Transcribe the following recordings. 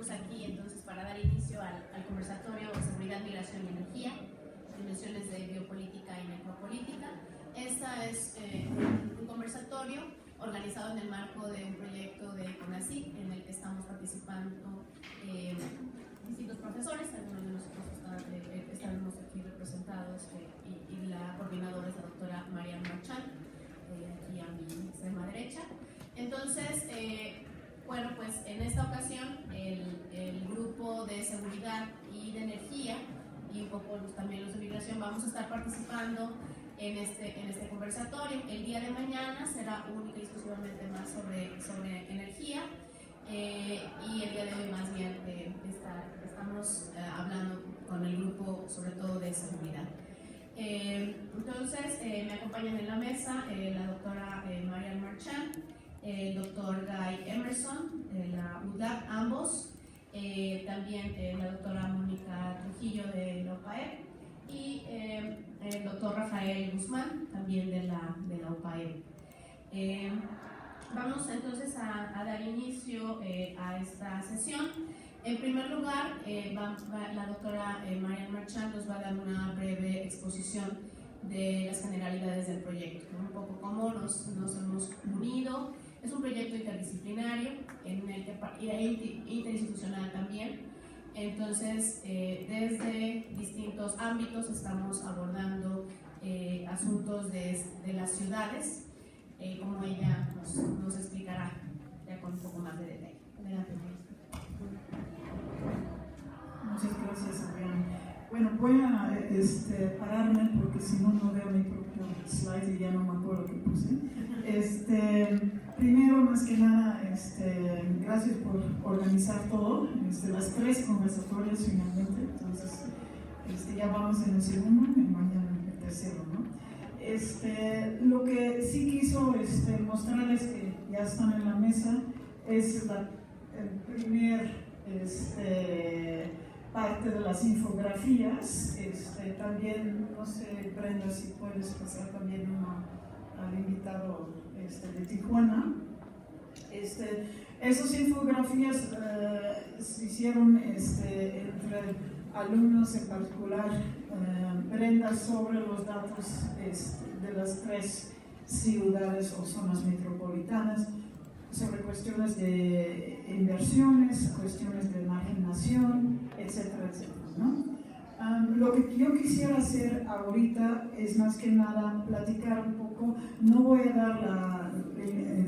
estamos aquí entonces para dar inicio al conversatorio Seguridad, Migración y Energía, dimensiones de biopolítica y necropolítica. Este es un conversatorio organizado en el marco de un proyecto de CONACYT en el que estamos participando distintos profesores, algunos de nosotros estaremos aquí representados y la coordinadora es la doctora Marian Marchand, aquí a mi extrema derecha. Entonces, bueno, pues en esta ocasión el grupo de seguridad y de energía y un poco también los de migración vamos a estar participando en este conversatorio. El día de mañana será única y exclusivamente más sobre energía y el día de hoy más bien estamos hablando con el grupo sobre todo de seguridad. Entonces me acompañan en la mesa la doctora Marian Marchand, el doctor Guy Emerson, la UDAP, ambos, también la doctora Mónica Trujillo de la UPAEP y el doctor Rafael Guzmán, también de la UPAEP. Vamos entonces a dar inicio a esta sesión. En primer lugar, la doctora Marian Marchand nos va a dar una breve exposición de las generalidades del proyecto, ¿no? Un poco cómo nos hemos unido. Es un proyecto interdisciplinario interinstitucional también. Entonces, desde distintos ámbitos estamos abordando asuntos de las ciudades, como ella nos explicará ya con un poco más de detalle. Adelante. Muchas gracias, Adrián. Bueno, voy a pararme porque si no, no veo mi propio slide y ya no me acuerdo qué puse. Primero, más que nada, gracias por organizar todo, las tres conversatorias finalmente. Entonces, ya vamos en el segundo y mañana en el tercero, ¿no? Lo que sí quiso mostrarles que ya están en la mesa es el primer parte de las infografías. También, no sé, Brenda, si puedes pasar también al invitado de Tijuana. Esas infografías se hicieron entre alumnos, en particular Brenda, sobre los datos de las tres ciudades o zonas metropolitanas, sobre cuestiones de inversiones, cuestiones de marginación, etcétera, etcétera, ¿no? Lo que yo quisiera hacer ahorita es más que nada platicar un poco. No voy a dar el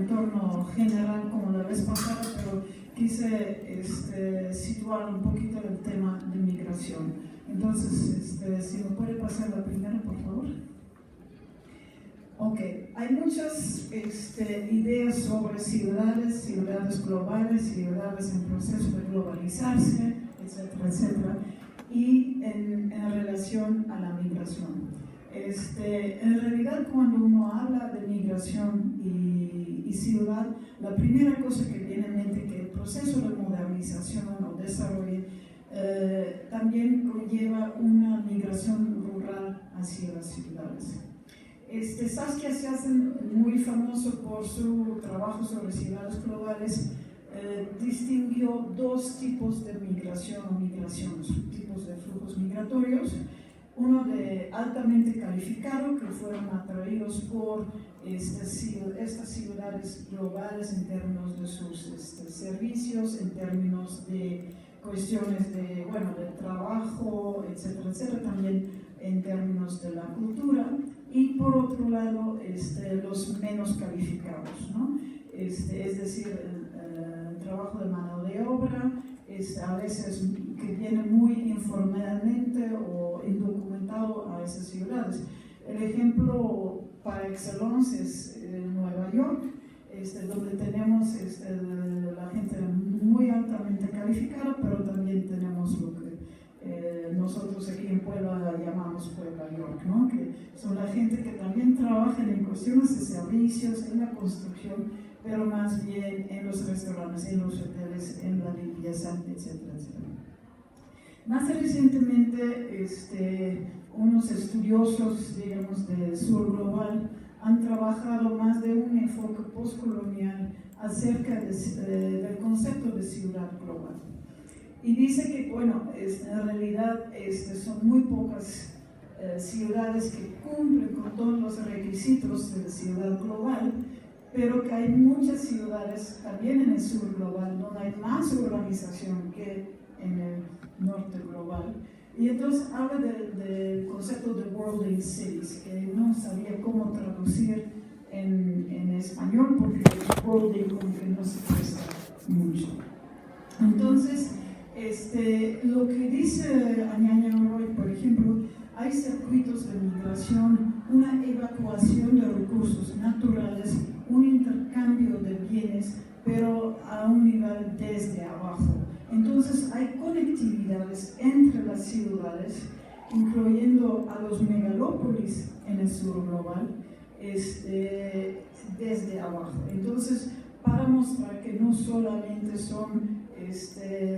entorno general como la vez pasada, pero quise situar un poquito el tema de migración. Entonces, si me puede pasar la primera, por favor. Ok, hay muchas ideas sobre ciudades globales, ciudades en proceso de globalizarse, etcétera, etcétera, y en relación a la migración. En realidad, cuando uno habla de migración y ciudad, la primera cosa que viene en mente es que el proceso de modernización o desarrollo también conlleva una migración rural hacia las ciudades. Saskia se hace muy famoso por su trabajo sobre ciudades globales. Distinguió dos tipos de migración o migraciones, tipos de flujos migratorios. Uno de altamente calificado, que fueron atraídos por estas ciudades globales en términos de sus servicios, en términos de cuestiones de trabajo, etcétera, etcétera, también en términos de la cultura. Y por otro lado, los menos calificados, ¿no? Es decir, el trabajo de mano de obra, a veces que viene muy informalmente o indocumentado a esas ciudades. El ejemplo par excellence es Nueva York, donde tenemos la gente muy altamente calificada, pero también tenemos lo que nosotros aquí en Puebla llamamos Puebla York, ¿no? Que son la gente que también trabaja en cuestiones de servicios, en la construcción, pero más bien en los restaurantes, en los hoteles, en la limpieza, etcétera, etcétera. Más recientemente, unos estudiosos, digamos, del sur global han trabajado más de un enfoque postcolonial acerca del concepto de ciudad global. Y dice que, bueno, en realidad son muy pocas ciudades que cumplen con todos los requisitos de la ciudad global, pero que hay muchas ciudades también en el sur global donde hay más urbanización que en el norte global. Y entonces habla del concepto de worlding cities, que no sabía cómo traducir en español porque worlding como que no se presta mucho. Entonces, lo que dice Añaña Roy, por ejemplo, hay circuitos de migración, una evacuación de recursos naturales, un intercambio de bienes, pero a un nivel desde abajo. Entonces hay conectividades entre las ciudades, incluyendo a los megalópolis en el sur global, desde abajo. Entonces, para mostrar que no solamente son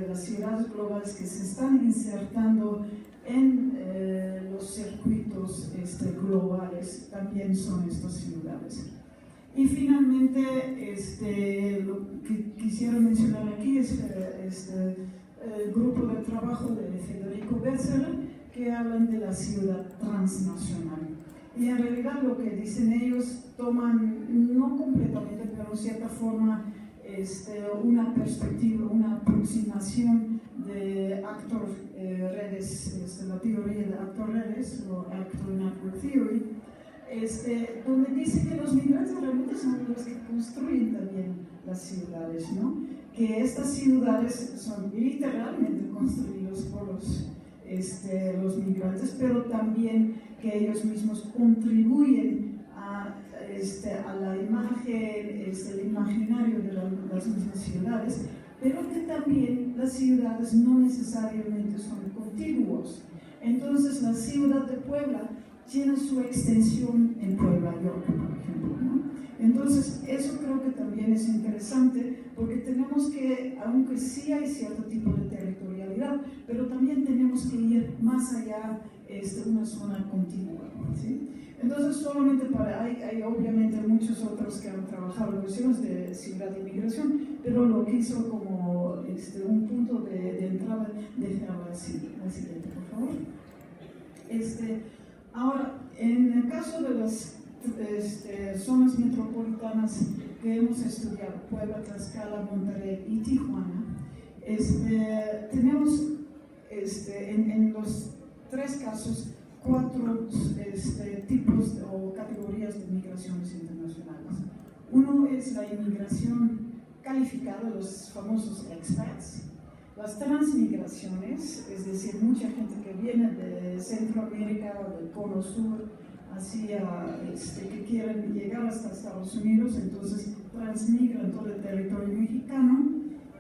las ciudades globales que se están insertando en los circuitos globales, también son estas ciudades. Y finalmente, lo que quisiera mencionar aquí es el grupo de trabajo de Federico Betzler, que hablan de la ciudad transnacional. Y en realidad lo que dicen ellos toman, no completamente, pero en cierta forma, una perspectiva, una aproximación de actor redes, la teoría de actor redes o actor network theory, donde dice que los migrantes realmente son los que construyen también las ciudades, ¿no? Que estas ciudades son literalmente construidas por los migrantes, pero también que ellos mismos contribuyen a la imagen, el imaginario de las mismas ciudades, pero que también las ciudades no necesariamente son contiguos. Entonces, la ciudad de Puebla tiene su extensión en Puebla, York, por ejemplo, ¿no? Entonces, eso creo que también es interesante, porque tenemos que, aunque sí hay cierto tipo de territorialidad, pero también tenemos que ir más allá de una zona contigua, ¿sí? Entonces, solamente hay obviamente muchos otros que han trabajado en cuestiones de ciudad y migración, pero lo quiso como un punto de entrada, dejarlo así. La siguiente, por favor. Ahora, en el caso de las zonas metropolitanas que hemos estudiado, Puebla, Tlaxcala, Monterrey y Tijuana, tenemos en los tres casos 4 tipos o categorías de migraciones internacionales. Uno es la inmigración calificada, los famosos expats. Las transmigraciones, es decir, mucha gente que viene de Centroamérica o del Cono Sur, que quieren llegar hasta Estados Unidos, entonces transmigran todo el territorio mexicano.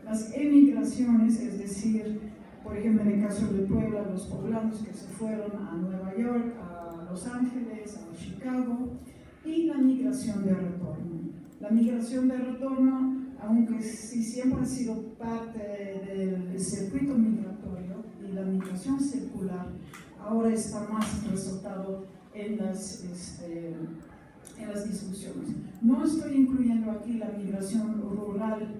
Las emigraciones, es decir, por ejemplo, en el caso de Puebla, los poblanos que se fueron a Nueva York, a Los Ángeles, a Chicago, y la migración de retorno. La migración de retorno, aunque sí siempre ha sido parte del circuito migratorio y la migración circular, ahora está más resaltado en las discusiones. No estoy incluyendo aquí la migración rural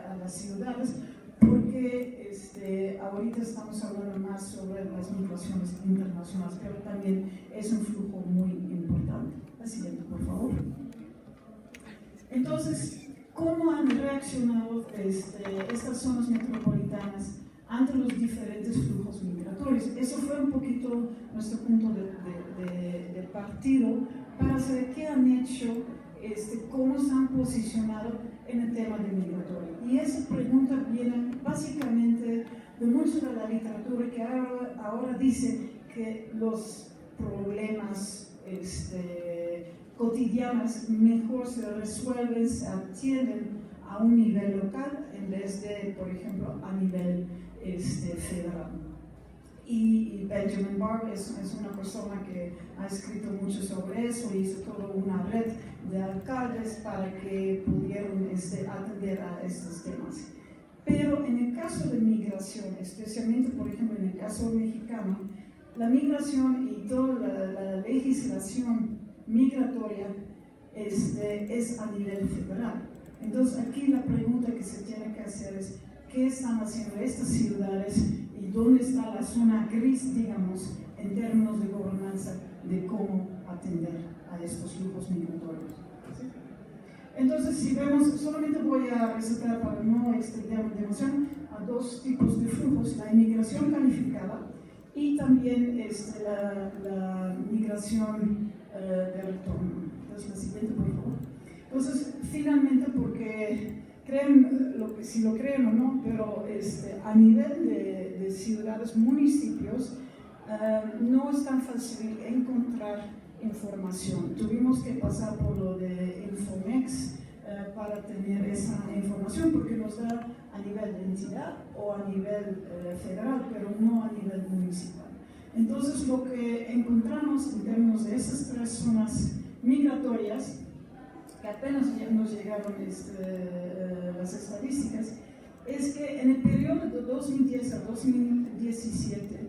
a las ciudades, porque ahorita estamos hablando más sobre las migraciones internacionales, pero también es un flujo muy importante. La siguiente, por favor. Entonces, ¿cómo han reaccionado estas zonas metropolitanas ante los diferentes flujos migratorios? Eso fue un poquito nuestro punto de partido para saber qué han hecho, cómo se han posicionado en el tema de migratorio. Y esa pregunta viene básicamente de mucho de la literatura que ahora dice que los problemas cotidianos mejor se resuelven, se atienden a un nivel local en vez de, por ejemplo, a nivel federal. Y Benjamin Barr es una persona que ha escrito mucho sobre eso, hizo toda una red de alcaldes para que pudieran atender a estos temas. Pero en el caso de migración, especialmente por ejemplo en el caso mexicano, la migración, y toda la legislación migratoria es a nivel federal. Entonces aquí la pregunta que se tiene que hacer es ¿qué están haciendo estas ciudades y dónde está la zona gris, digamos, en términos de gobernanza de cómo atender a estos flujos migratorios? Entonces, si vemos, solamente voy a resaltar para no extender demasiado a dos tipos de flujos, la inmigración calificada y también la migración de retorno. Entonces, la siguiente, por favor. Entonces, finalmente, porque creen, si lo creen o no, pero a nivel de ciudades, municipios, no es tan fácil encontrar información. Tuvimos que pasar por lo de Infomex para tener esa información, porque nos da a nivel de entidad o a nivel federal, pero no a nivel municipal. Entonces, lo que encontramos en términos de esas tres zonas migratorias, que apenas nos llegaron las estadísticas, es que en el periodo de 2010 a 2017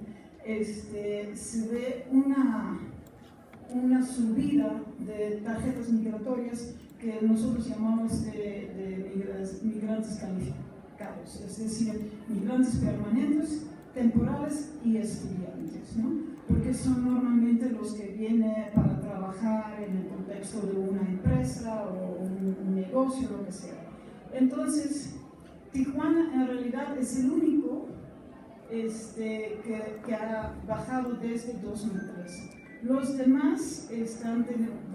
se ve una subida de tarjetas migratorias que nosotros llamamos de migrantes calificados, es decir, migrantes permanentes, temporales y estudiantes, ¿no? Porque son normalmente los que vienen para trabajar en el contexto de una empresa o un negocio, lo que sea. Entonces, Tijuana en realidad es el único que ha bajado desde 2013. Los demás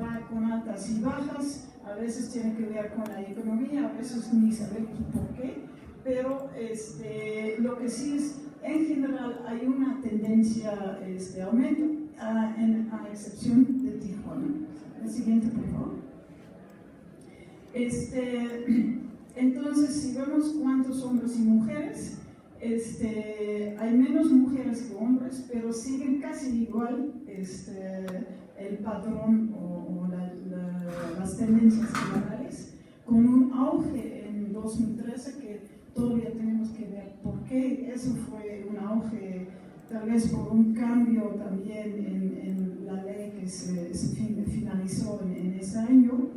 va con altas y bajas, a veces tiene que ver con la economía, a veces ni sabemos por qué, pero lo que sí es, en general, hay una tendencia de aumento, a excepción de Tijuana. El siguiente, por favor. Entonces, si vemos cuántos hombres y mujeres, hay menos mujeres que hombres, pero siguen casi igual el patrón o las tendencias generales, con un auge en 2013 que todavía tenemos que ver por qué. Eso fue un auge, tal vez por un cambio también en la ley que se finalizó en ese año.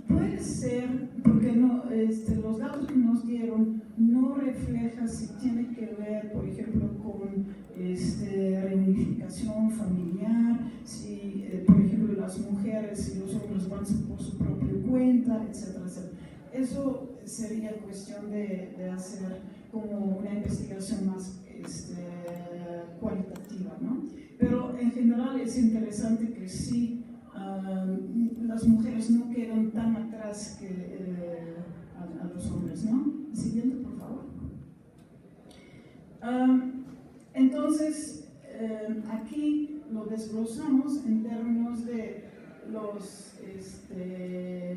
Puede ser, porque los datos que nos dieron no reflejan si tiene que ver, por ejemplo, con reunificación familiar, si, por ejemplo, las mujeres y los hombres van por su propia cuenta, etcétera, etcétera. Eso sería cuestión de hacer como una investigación más cualitativa, ¿no? Pero en general es interesante que sí, las mujeres no quedan tan atrás que a los hombres, ¿no? Siguiente, por favor. Entonces, aquí lo desglosamos en términos de los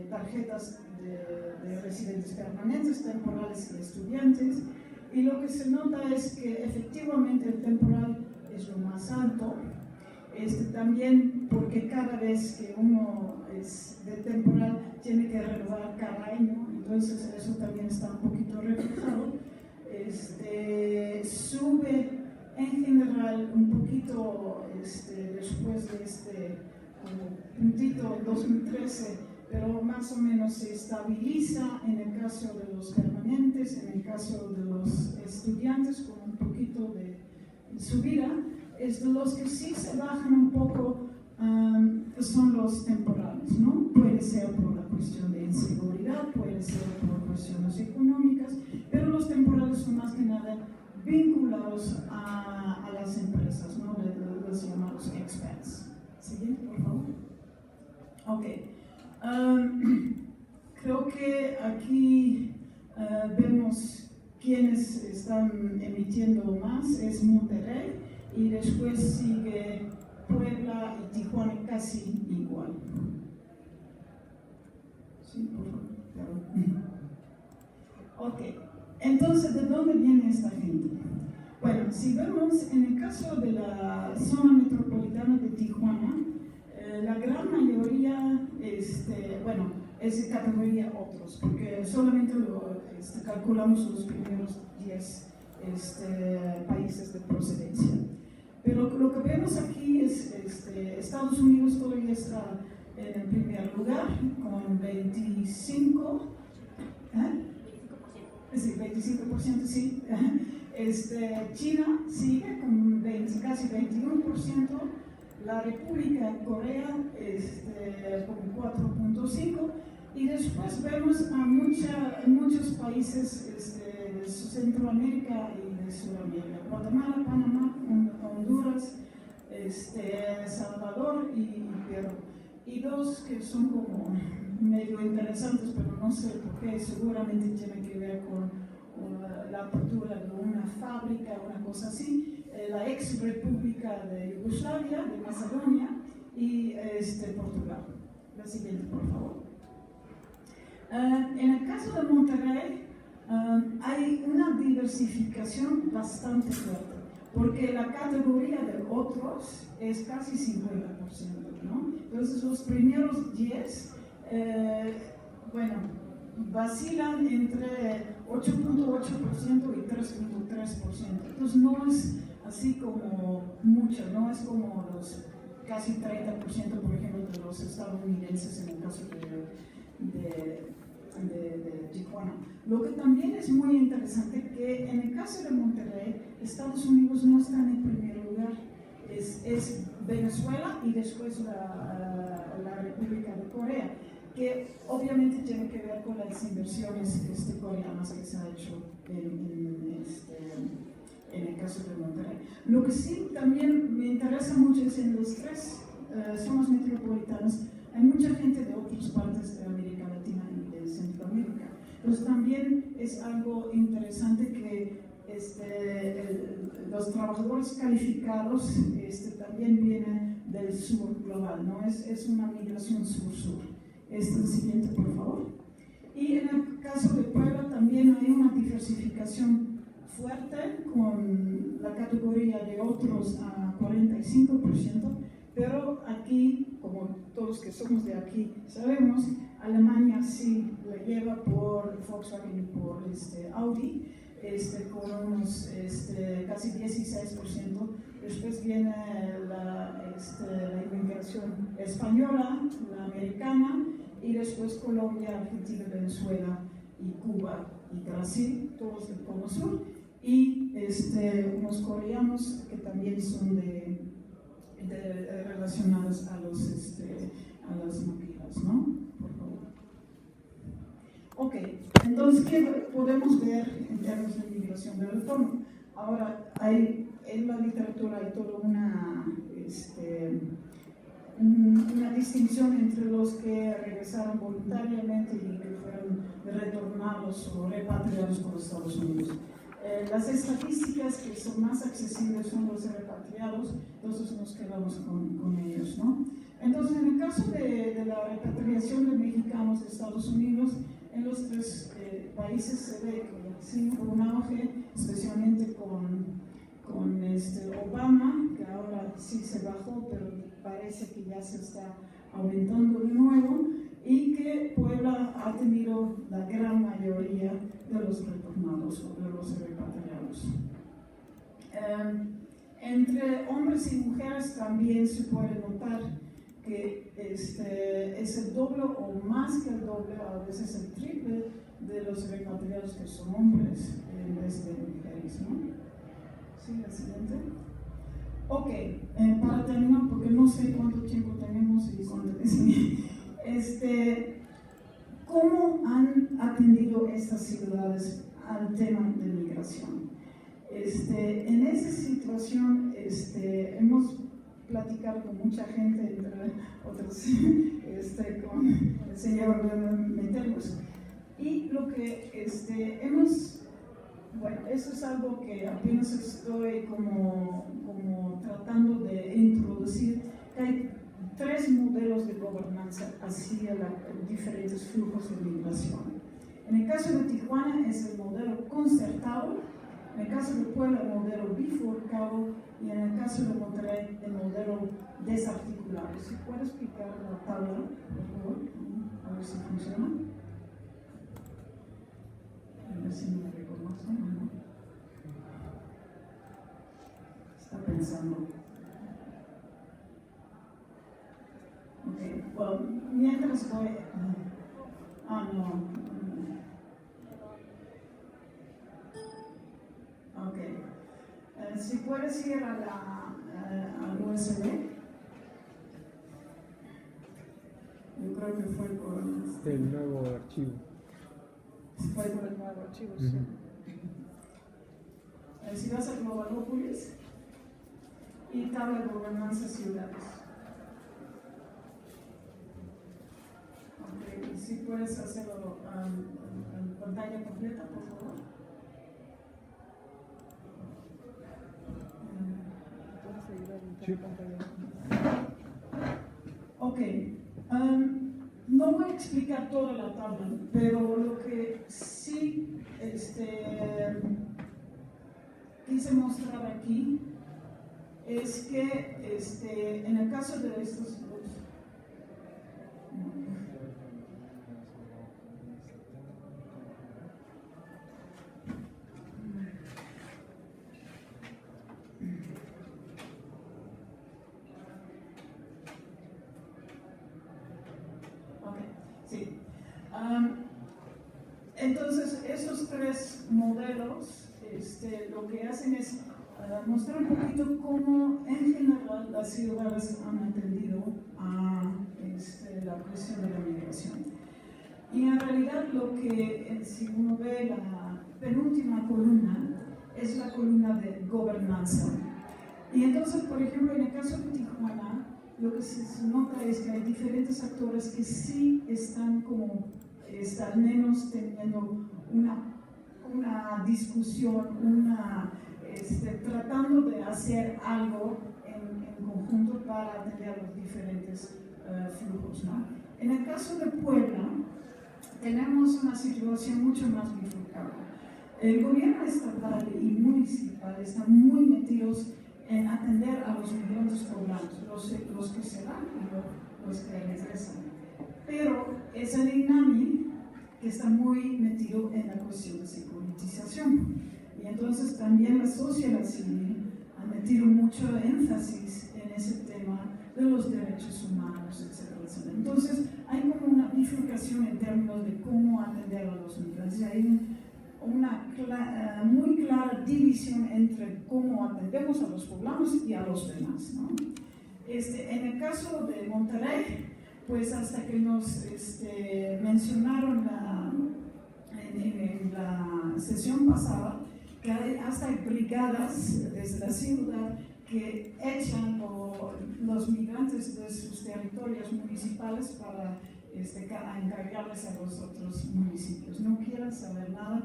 tarjetas de residentes permanentes, temporales y estudiantes, y lo que se nota es que efectivamente el temporal es lo más alto. También porque cada vez que uno es de temporal tiene que renovar cada año, entonces eso también está un poquito reflejado. Sube en general un poquito después de como puntito 2013, pero más o menos se estabiliza en el caso de los permanentes, en el caso de los estudiantes con un poquito de subida. Los que sí se bajan un poco son los temporales, ¿no? Puede ser por la cuestión de inseguridad, puede ser por cuestiones económicas, pero los temporales son más que nada vinculados a las empresas, ¿no? Los llamados expats. Siguiente, por favor. Ok. Creo que aquí vemos quiénes están emitiendo más, es Monterrey, y después sigue Puebla y Tijuana casi igual. Sí, por favor. Ok, entonces, ¿de dónde viene esta gente? Bueno, si vemos en el caso de la zona metropolitana de Tijuana, la gran mayoría, es de categoría otros, porque solamente calculamos los primeros 10 países de procedencia. Pero lo que vemos aquí es Estados Unidos todavía está en el primer lugar con 25%, sí, 25%, sí. China sigue con casi 21%, la República de Corea con 4.5%, y después vemos a muchos países de Centroamérica y de Sudamérica: Guatemala, Panamá, Honduras, Salvador y Perú. Y dos que son como medio interesantes, pero no sé por qué, seguramente tienen que ver con la apertura de una fábrica, una cosa así: la ex república de Yugoslavia, de Macedonia, y Portugal. La siguiente, por favor. En el caso de Monterrey, hay una diversificación bastante fuerte, porque la categoría de otros es casi 50%, ¿no? Entonces, los primeros 10, vacilan entre 8.8% y 3.3%. Entonces, no es así como mucho, no es como los casi 30%, por ejemplo, de los estadounidenses en el caso de Tijuana. Lo que también es muy interesante, que en el caso de Monterrey, Estados Unidos no está en el primer lugar, es Venezuela y después la República de Corea, que obviamente tiene que ver con las inversiones coreanas que se ha hecho en el caso de Monterrey. Lo que sí también me interesa mucho es en los tres zonas metropolitanas hay mucha gente de otras partes de América Latina y de Centroamérica. Entonces también es algo interesante que los trabajadores calificados también vienen del sur global, ¿no? Es una migración sur-sur. El siguiente, por favor. Y en el caso de Puebla también hay una diversificación fuerte, con la categoría de otros a 45%, pero aquí, como todos que somos de aquí sabemos, Alemania sí la lleva por Volkswagen y por Audi, con unos casi 16%. Después viene la inmigración española, la americana, y después Colombia, Argentina, Venezuela y Cuba y Brasil, todos del Cono Sur, y unos coreanos que también son relacionados a las maquilas, ¿no? Por favor. Ok, entonces, ¿qué podemos ver en términos de migración de retorno? Ahora, en la literatura hay toda una distinción entre los que regresaron voluntariamente y que fueron retornados o repatriados por Estados Unidos. Las estadísticas que son más accesibles son los repatriados, entonces nos quedamos con ellos, ¿no? Entonces, en el caso de la repatriación de mexicanos de Estados Unidos, en los tres países se ve que sí hubo un auge, especialmente con Obama, que ahora sí se bajó, pero parece que ya se está aumentando de nuevo, y que Puebla ha tenido la gran mayoría de los retornados o de los repatriados. Entre hombres y mujeres también se puede notar que es el doble o más que el doble, a veces el triple, de los repatriados que son hombres en vez de mujeres, ¿no? Sí, la siguiente. Ok, para terminar, porque no sé cuánto tiempo tenemos y cuánto ¿cómo han atendido estas ciudades al tema de migración? En esa situación hemos platicado con mucha gente, entre otros, con el señor Metelos, y lo que bueno, eso es algo que apenas estoy como tratando de introducir, que hay tres modelos de gobernanza hacia diferentes flujos de migración. En el caso de Tijuana es el modelo concertado, en el caso de Puebla el modelo bifurcado, y en el caso de Monterrey el modelo desarticulado. Si puedes explicar la tabla, por favor, a ver si funciona. A ver si me reconoce, ¿no? Está pensando. mientras voy... no. Ok. Si puedes ir al USB. Yo creo que fue por... El nuevo archivo. Fue por el nuevo archivo, sí. Si vas a Globalopolis y tabla de gobernanza ciudades. Ok, si puedes hacerlo en pantalla completa, por favor. Sí. Ok. No voy a explicar toda la tabla, pero lo que sí quise mostrar aquí es que en el caso de estos dos, sí. Entonces, esos tres modelos lo que hacen es mostrar un poquito cómo en general las ciudades han atendido a la cuestión de la migración. Y en realidad lo que, si uno ve la penúltima columna, es la columna de gobernanza. Y entonces, por ejemplo, en el caso de Tijuana, lo que se nota es que hay diferentes actores que sí están como, al menos teniendo una discusión, tratando de hacer algo en conjunto para atender a los diferentes flujos, ¿no? En el caso de Puebla, tenemos una situación mucho más bifurcada. El gobierno estatal y municipal están muy metidos en atender a los migrantes poblanos, los que se van y los que regresan. Pero es el INAMI que está muy metido en la cuestión de securitización. Y entonces también la sociedad civil ha metido mucho énfasis en ese tema de los derechos humanos, etcétera, etcétera. Entonces hay como una bifurcación en términos de cómo atender a los migrantes. Hay una muy clara división entre cómo atendemos a los poblanos y a los demás, ¿no? En el caso de Monterrey, pues hasta que nos mencionaron en la sesión pasada, que hasta hay brigadas desde la ciudad que echan los migrantes de sus territorios municipales para encargarles a los otros municipios. No quieren saber nada.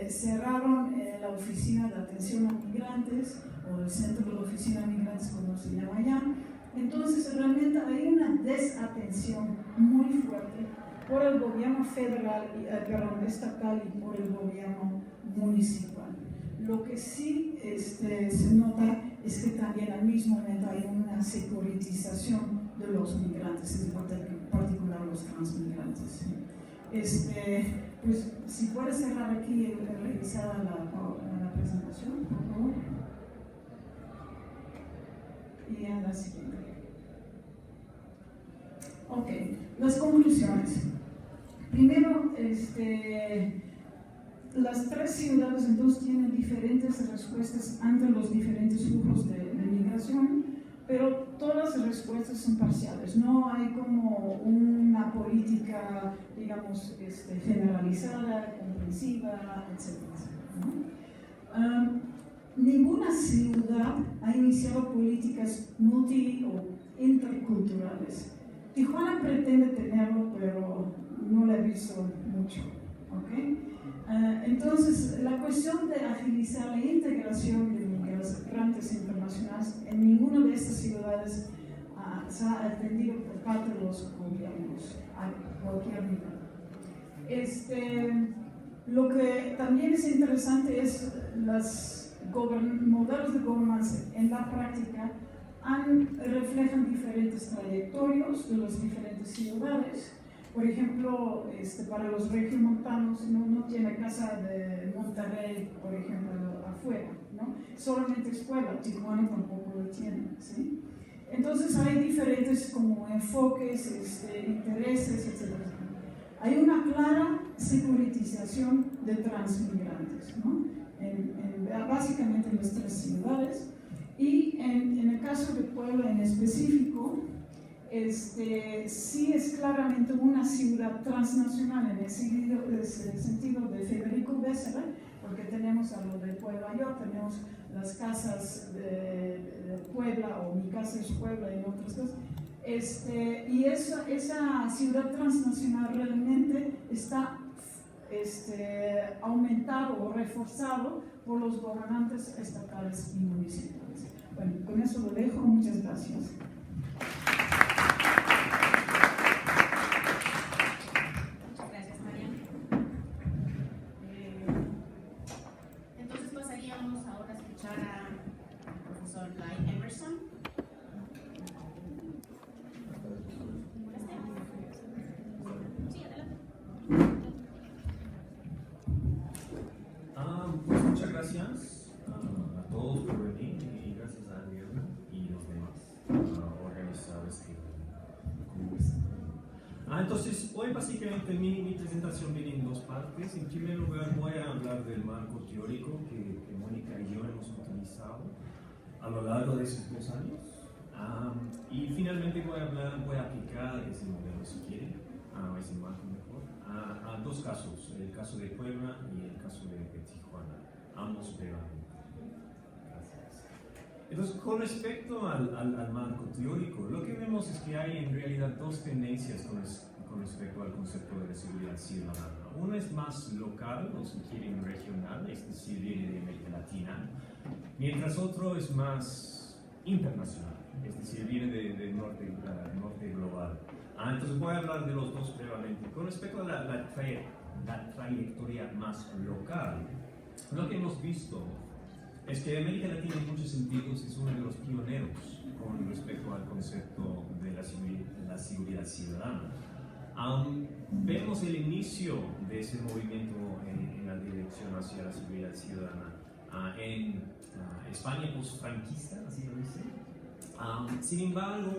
Cerraron la oficina de atención a migrantes, o el centro de la oficina de migrantes, como se llama allá. Entonces, realmente hay una desatención muy fuerte por el gobierno federal, estatal y por el gobierno municipal. Lo que sí se nota es que también al mismo momento hay una securitización de los migrantes, en particular los transmigrantes. Pues si puedes cerrar aquí revisada la presentación, por favor. Y en la siguiente. Ok, las conclusiones. Primero, las tres ciudades entonces tienen diferentes respuestas ante los diferentes flujos de migración, pero todas las respuestas son parciales. No hay como una política, digamos, generalizada, comprensiva, etc. ¿no? Ninguna ciudad ha iniciado políticas multi o interculturales. Tijuana pretende tenerlo, pero no lo he visto mucho. ¿Okay? Entonces, la cuestión de agilizar la integración de migrantes internacionales en ninguna de estas ciudades se ha atendido por parte de los gobiernos a cualquier nivel. Lo que también es interesante es los modelos de gobernanza en la práctica reflejan diferentes trayectorias de las diferentes ciudades. Por ejemplo, para los regiomontanos no tiene casa de Monterrey, por ejemplo, afuera, ¿no? Solamente es Puebla, Tijuana tampoco lo tiene, ¿sí? Entonces hay diferentes como enfoques, intereses, etc. Hay una clara securitización de transmigrantes, ¿no? Básicamente en nuestras ciudades, y en el caso de Puebla en específico, sí es claramente una ciudad transnacional en el sentido de Federico Bessera, porque tenemos a lo de Puebla Yo, tenemos las casas de Puebla, o Mi Casa es Puebla y otras cosas. Y esa ciudad transnacional realmente está aumentado o reforzado por los gobernantes estatales y municipales. Bueno, con eso lo dejo. Muchas gracias. Muchas gracias, María. Entonces pasaríamos ahora a escuchar al profesor Lai Emerson. Sí, adelante. Pues muchas gracias a todos por venir y gracias a Diego y los demás organizadores que conversan. Entonces, hoy básicamente mi presentación viene en dos partes. En primer lugar, voy a hablar del marco teórico que Mónica y yo hemos utilizado a lo largo de esos 2 años. Y finalmente voy a aplicar ese modelo, si quieren, ese marco mejor, a 2 casos, el caso de Puebla y el caso de Tijuana, ambos brevemente. Gracias. Entonces, con respecto al marco teórico, lo que vemos es que hay en realidad 2 tendencias con respecto al concepto de la seguridad ciudadana. Una es más local, o si quieren regional, es decir, viene de América Latina, mientras otro es más internacional, es decir, viene del norte global. Entonces voy a hablar de los 2 brevemente. Con respecto a la trayectoria más local, lo que hemos visto es que América Latina en muchos sentidos es uno de los pioneros con respecto al concepto de la seguridad ciudadana. Vemos el inicio de ese movimiento en la dirección hacia la seguridad ciudadana en España post-franquista, así lo dice. Sin embargo,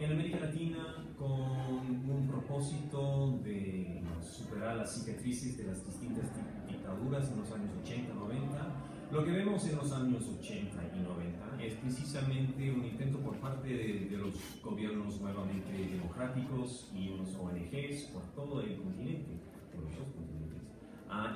en América Latina, con un propósito de superar las cicatrices de las distintas dictaduras en los años 80, 90, lo que vemos en los años 80 y 90 es precisamente un intento por parte de los gobiernos nuevamente democráticos y unos ONGs por todo el continente, por los 2 continentes,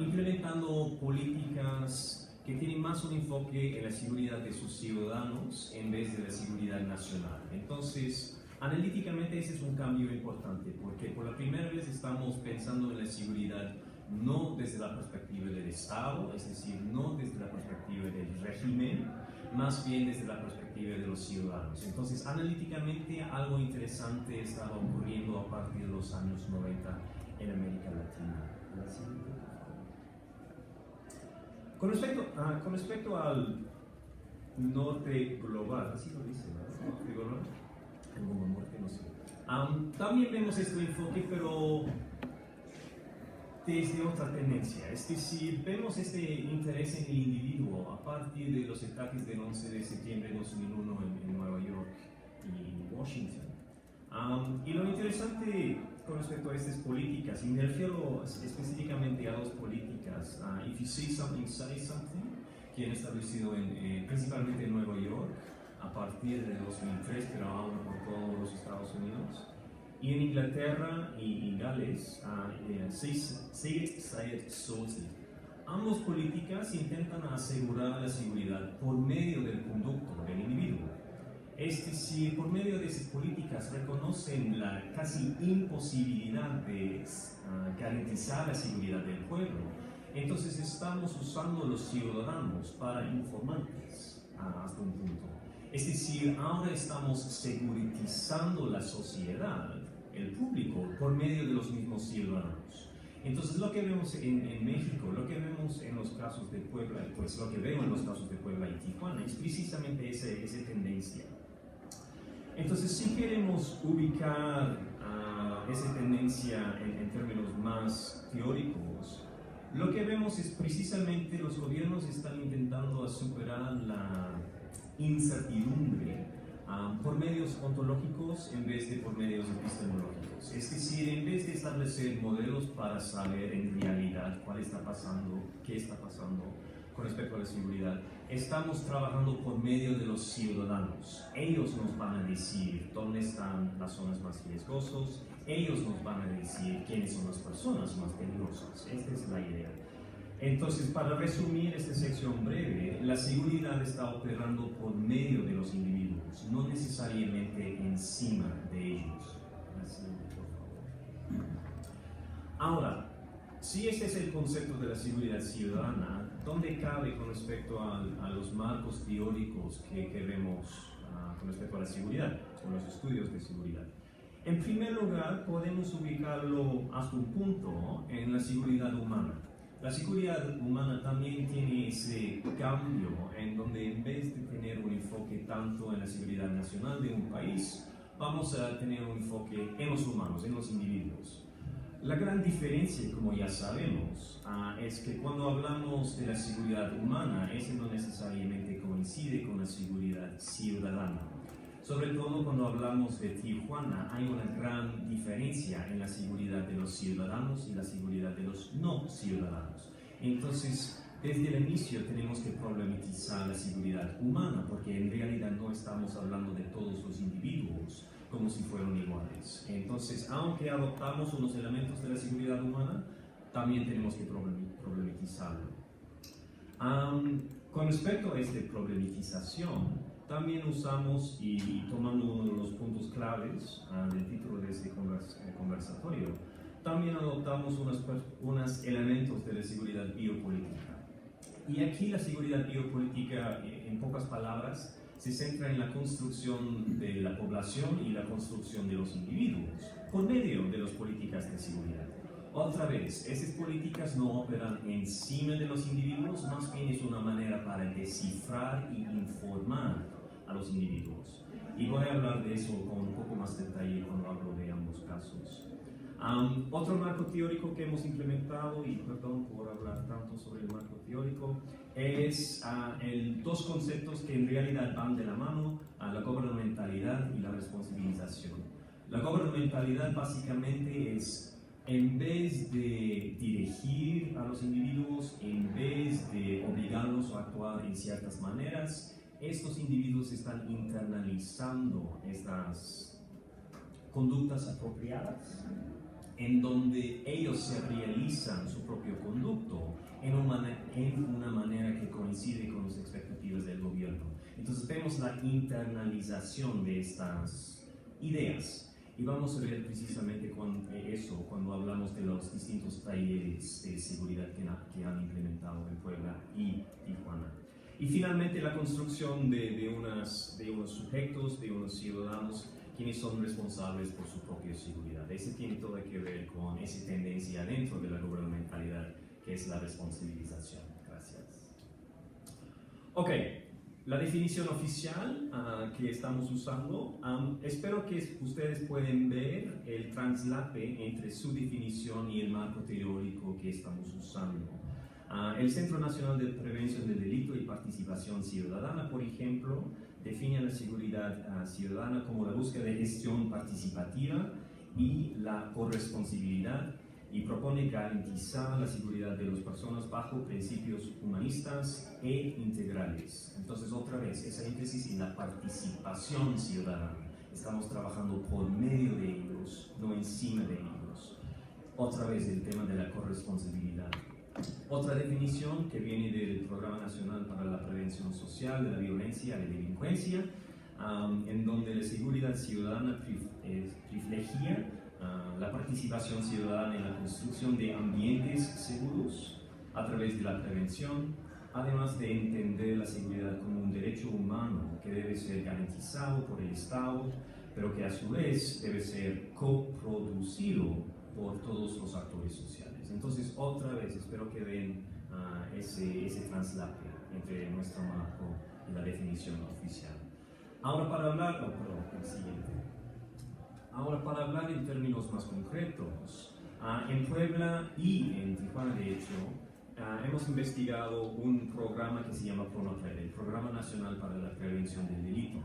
implementando políticas que tienen más un enfoque en la seguridad de sus ciudadanos en vez de la seguridad nacional. Entonces, analíticamente ese es un cambio importante, porque por la primera vez estamos pensando en la seguridad no desde la perspectiva del Estado, es decir, no desde la perspectiva del régimen, más bien desde la perspectiva de los ciudadanos. Entonces, analíticamente algo interesante estaba ocurriendo a partir de los años 90 en América Latina. La siguiente. Con respecto al norte global, así lo dice, ¿verdad? Norte global, como muerte, no sé. También vemos este enfoque, pero desde otra tendencia, es decir, vemos este interés en el individuo a partir de los ataques del 11 de septiembre de 2001 en Nueva York y Washington. Y lo interesante con respecto a estas políticas, y me refiero específicamente a 2 políticas, If You See Something, Say Something, que han establecido principalmente en Nueva York a partir de 2003, pero ahora por todos los Estados Unidos, y en Inglaterra y Gales, Say It, Sort It. Ambas políticas intentan asegurar la seguridad por medio del conducto del individuo. Es decir, por medio de esas políticas reconocen la casi imposibilidad de garantizar la seguridad del pueblo. Entonces estamos usando los ciudadanos para informantes hasta un punto. Es decir, ahora estamos securitizando la sociedad, el público, por medio de los mismos ciudadanos. Entonces lo que vemos en México, lo que vemos en los casos de Puebla, pues lo que veo en los casos de Puebla y Tijuana es precisamente esa tendencia. Entonces, si queremos ubicar esa tendencia en términos más teóricos, lo que vemos es precisamente los gobiernos están intentando superar la incertidumbre por medios ontológicos en vez de por medios epistemológicos. Es decir, en vez de establecer modelos para saber en realidad cuál está pasando, qué está pasando con respecto a la seguridad, estamos trabajando por medio de los ciudadanos. Ellos nos van a decir dónde están las zonas más riesgosas, ellos nos van a decir quiénes son las personas más peligrosas. Esta es la idea. Entonces, para resumir esta sección breve, la seguridad está operando por medio de los individuos, no necesariamente encima de ellos. Así, por favor. Ahora, si este es el concepto de la seguridad ciudadana, ¿dónde cabe con respecto a los marcos teóricos que vemos con respecto a la seguridad, o los estudios de seguridad? En primer lugar, podemos ubicarlo hasta un punto en la seguridad humana. La seguridad humana también tiene ese cambio en donde en vez de tener un enfoque tanto en la seguridad nacional de un país, vamos a tener un enfoque en los humanos, en los individuos. La gran diferencia, como ya sabemos, es que cuando hablamos de la seguridad humana, eso no necesariamente coincide con la seguridad ciudadana. Sobre todo cuando hablamos de Tijuana, hay una gran diferencia en la seguridad de los ciudadanos y la seguridad de los no ciudadanos. Entonces, desde el inicio tenemos que problematizar la seguridad humana, porque en realidad no estamos hablando de todos los individuos como si fueran iguales. Entonces, aunque adoptamos unos elementos de la seguridad humana, también tenemos que problematizarlo. Con respecto a esta problematización, también usamos, y tomando uno de los puntos claves del título de este conversatorio, también adoptamos unos elementos de la seguridad biopolítica. Y aquí la seguridad biopolítica, en pocas palabras, se centra en la construcción de la población y la construcción de los individuos por medio de las políticas de seguridad. Otra vez, esas políticas no operan encima de los individuos, más bien es una manera para descifrar y informar a los individuos. Y voy a hablar de eso con un poco más de detalle cuando hablo de ambos casos. Otro marco teórico que hemos implementado, y perdón por hablar tanto sobre el marco teórico, es dos conceptos que en realidad van de la mano, la gubernamentalidad y la responsabilización. La gubernamentalidad básicamente es, en vez de dirigir a los individuos, en vez de obligarlos a actuar en ciertas maneras, estos individuos están internalizando estas conductas apropiadas, en donde ellos se realizan su propio conducto en una manera que coincide con las expectativas del gobierno. Entonces vemos la internalización de estas ideas. Y vamos a ver precisamente eso cuando hablamos de los distintos talleres de seguridad que han implementado en Puebla y Tijuana. Y finalmente la construcción de unos sujetos, de unos ciudadanos quienes son responsables por su propia seguridad. Ese tiene todo que ver con esa tendencia dentro de la gubernamentalidad que es la responsabilización. Gracias. Ok. La definición oficial que estamos usando, espero que ustedes pueden ver el traslape entre su definición y el marco teórico que estamos usando. El Centro Nacional de Prevención del Delito y Participación Ciudadana, por ejemplo, define la seguridad ciudadana como la búsqueda de gestión participativa y la corresponsabilidad, y propone garantizar la seguridad de las personas bajo principios humanistas e integrales. Entonces, otra vez, esa énfasis en la participación ciudadana. Estamos trabajando por medio de ellos, no encima de ellos. Otra vez, el tema de la corresponsabilidad. Otra definición que viene del Programa Nacional para la Prevención Social de la Violencia y la Delincuencia, en donde la seguridad ciudadana privilegia la participación ciudadana en la construcción de ambientes seguros a través de la prevención, además de entender la seguridad como un derecho humano que debe ser garantizado por el Estado, pero que a su vez debe ser coproducido por todos los actores sociales. Entonces, otra vez, espero que vean ese traslape entre nuestro marco y la definición oficial. Ahora para hablar, el siguiente. Ahora, para hablar en términos más concretos, en Puebla y en Tijuana, de hecho, hemos investigado un programa que se llama PRONAPRED, el Programa Nacional para la Prevención del Delito.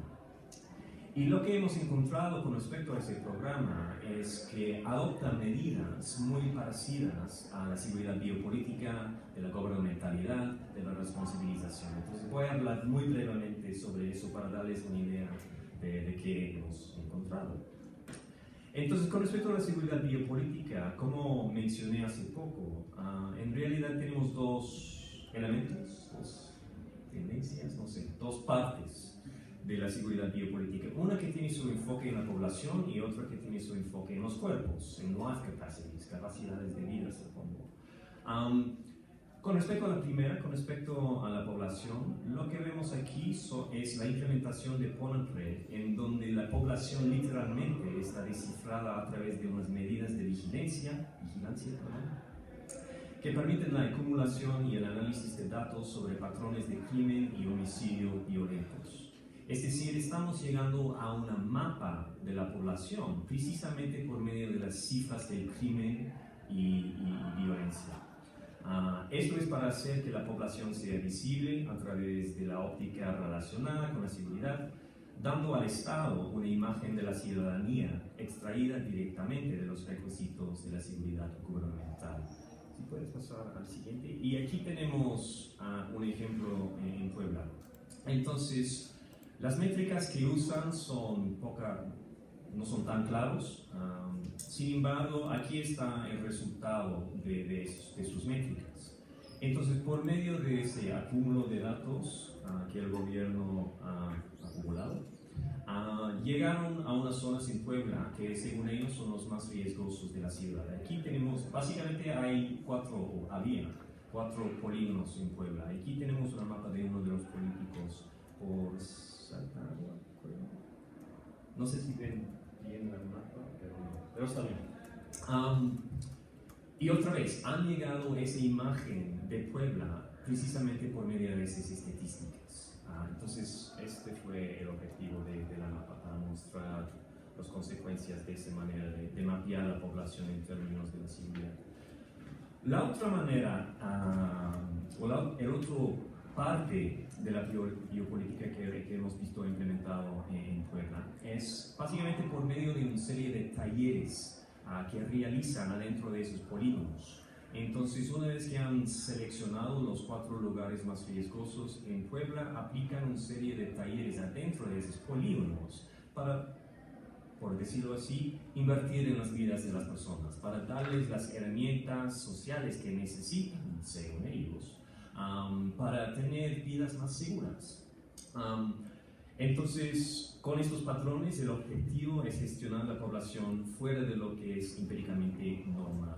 Y lo que hemos encontrado con respecto a ese programa es que adopta medidas muy parecidas a la seguridad biopolítica, de la gubernamentalidad, de la responsabilización. Entonces voy a hablar muy brevemente sobre eso para darles una idea de qué hemos encontrado. Entonces, con respecto a la seguridad biopolítica, como mencioné hace poco, en realidad tenemos dos elementos, dos tendencias, no sé, dos partes de la seguridad biopolítica. Una que tiene su enfoque en la población y otra que tiene su enfoque en los cuerpos, en life capacities, capacidades de vida, supongo. Con respecto a la primera, con respecto a la población, lo que vemos aquí es la implementación de PONAPRED, en donde la población literalmente está descifrada a través de unas medidas de vigilancia, que permiten la acumulación y el análisis de datos sobre patrones de crimen y homicidio violentos. Es decir, estamos llegando a una mapa de la población precisamente por medio de las cifras del crimen y violencia. Esto es para hacer que la población sea visible a través de la óptica relacionada con la seguridad, dando al Estado una imagen de la ciudadanía extraída directamente de los requisitos de la seguridad gubernamental. Si puedes pasar al siguiente. Y aquí tenemos un ejemplo en Puebla. Entonces, las métricas que usan no son tan claros. Sin embargo, aquí está el resultado de sus métricas. Entonces, por medio de ese acúmulo de datos que el gobierno ha acumulado, llegaron a unas zonas en Puebla que según ellos son los más riesgosos de la ciudad. Aquí tenemos, básicamente había cuatro polígonos en Puebla. Aquí tenemos una mapa de uno de los políticos por Saltagua, no sé si ven bien la mapa, pero está bien. Y otra vez, han llegado a esa imagen de Puebla precisamente por medio de esas estadísticas. Entonces, este fue el objetivo de la mapa, para mostrar las consecuencias de esa manera de mapear la población en términos de la seguridad. La otra manera, el otro parte de la biopolítica que hemos visto implementado en Puebla es básicamente por medio de una serie de talleres que realizan adentro de esos polígonos. Entonces, una vez que han seleccionado los 4 lugares más riesgosos en Puebla, aplican una serie de talleres adentro de esos polígonos para, por decirlo así, invertir en las vidas de las personas, para darles las herramientas sociales que necesitan, según ellos, para tener vidas más seguras. Entonces, con estos patrones, el objetivo es gestionar la población fuera de lo que es empíricamente normal.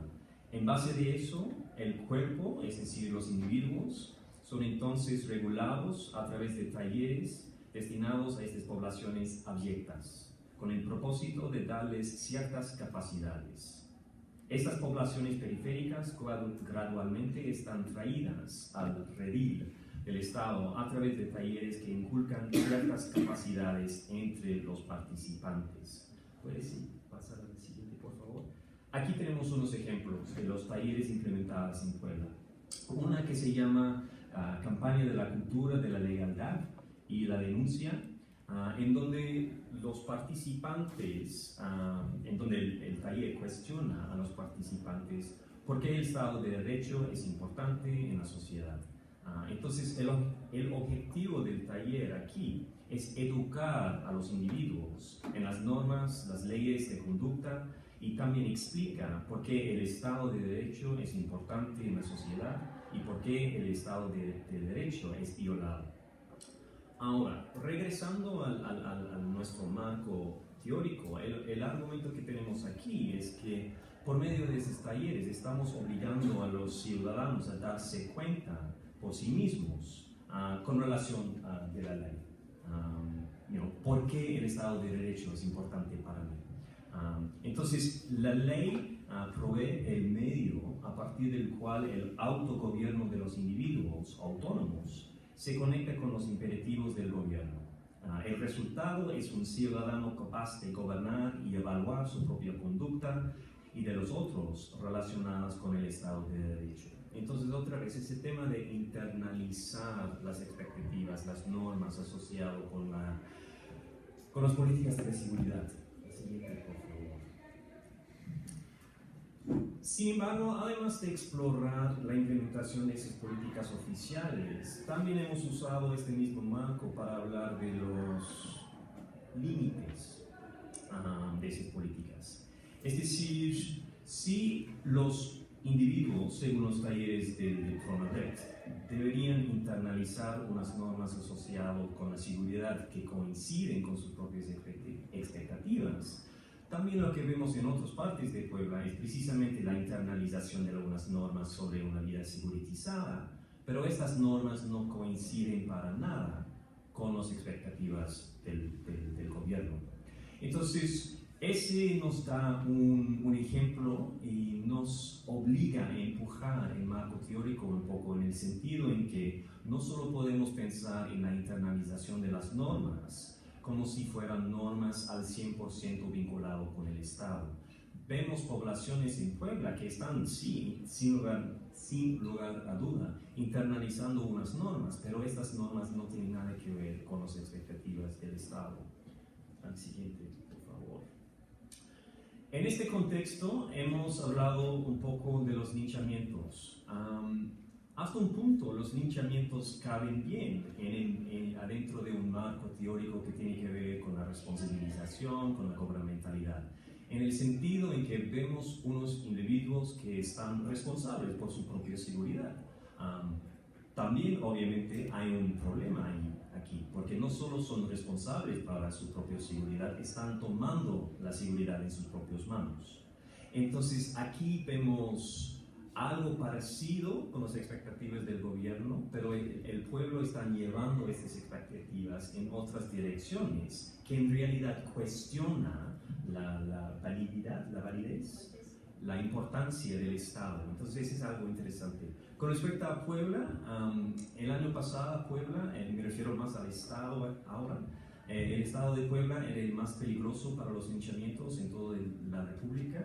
En base de eso, el cuerpo, es decir, los individuos, son entonces regulados a través de talleres destinados a estas poblaciones abyectas, con el propósito de darles ciertas capacidades. Estas poblaciones periféricas gradualmente están traídas al redil del Estado a través de talleres que inculcan ciertas capacidades entre los participantes. ¿Puedes pasar al siguiente, por favor? Aquí tenemos unos ejemplos de los talleres implementados en Puebla. Una que se llama Campaña de la Cultura de la Legalidad y la Denuncia, en donde los participantes, en donde el taller cuestiona a los participantes por qué el Estado de Derecho es importante en la sociedad. Entonces, el objetivo del taller aquí es educar a los individuos en las normas, las leyes de conducta, y también explica por qué el Estado de Derecho es importante en la sociedad y por qué el Estado de Derecho es violado. Ahora, regresando a nuestro marco teórico, el argumento que tenemos aquí es que por medio de esos talleres estamos obligando a los ciudadanos a darse cuenta por sí mismos con relación de la ley. ¿Por qué el Estado de Derecho es importante para mí? Entonces, la ley provee el medio a partir del cual el autogobierno de los individuos autónomos se conecta con los imperativos del gobierno. El resultado es un ciudadano capaz de gobernar y evaluar su propia conducta y de los otros relacionados con el Estado de Derecho. Entonces, otra vez, ese tema de internalizar las expectativas, las normas asociadas con con las políticas de seguridad. La siguiente, por favor. Sin embargo, además de explorar la implementación de esas políticas oficiales, también hemos usado este mismo marco para hablar de los límites de esas políticas. Es decir, si los individuos, según los talleres de Pronapred, deberían internalizar unas normas asociadas con la seguridad que coinciden con sus propias expectativas, también lo que vemos en otras partes de Puebla es precisamente la internalización de algunas normas sobre una vida seguritizada, pero estas normas no coinciden para nada con las expectativas del gobierno. Entonces, ese nos da un ejemplo y nos obliga a empujar el marco teórico un poco en el sentido en que no solo podemos pensar en la internalización de las normas como si fueran normas al 100% vinculadas con el Estado. Vemos poblaciones en Puebla que están, sí, sin lugar a duda, internalizando unas normas, pero estas normas no tienen nada que ver con las expectativas del Estado. Al siguiente, por favor. En este contexto hemos hablado un poco de los linchamientos. Hasta un punto los linchamientos caben bien adentro de un marco teórico que tiene que ver con la responsabilización, con la gubernamentalidad, en el sentido en que vemos unos individuos que están responsables por su propia seguridad. También obviamente hay un problema aquí, porque no solo son responsables para su propia seguridad, están tomando la seguridad en sus propias manos. Entonces aquí vemos algo parecido con las expectativas del gobierno, pero el pueblo está llevando estas expectativas en otras direcciones que en realidad cuestiona la validez, la importancia del Estado. Entonces es algo interesante. Con respecto a Puebla, el año pasado Puebla, me refiero más al Estado ahora, el Estado de Puebla era el más peligroso para los linchamientos en toda la República.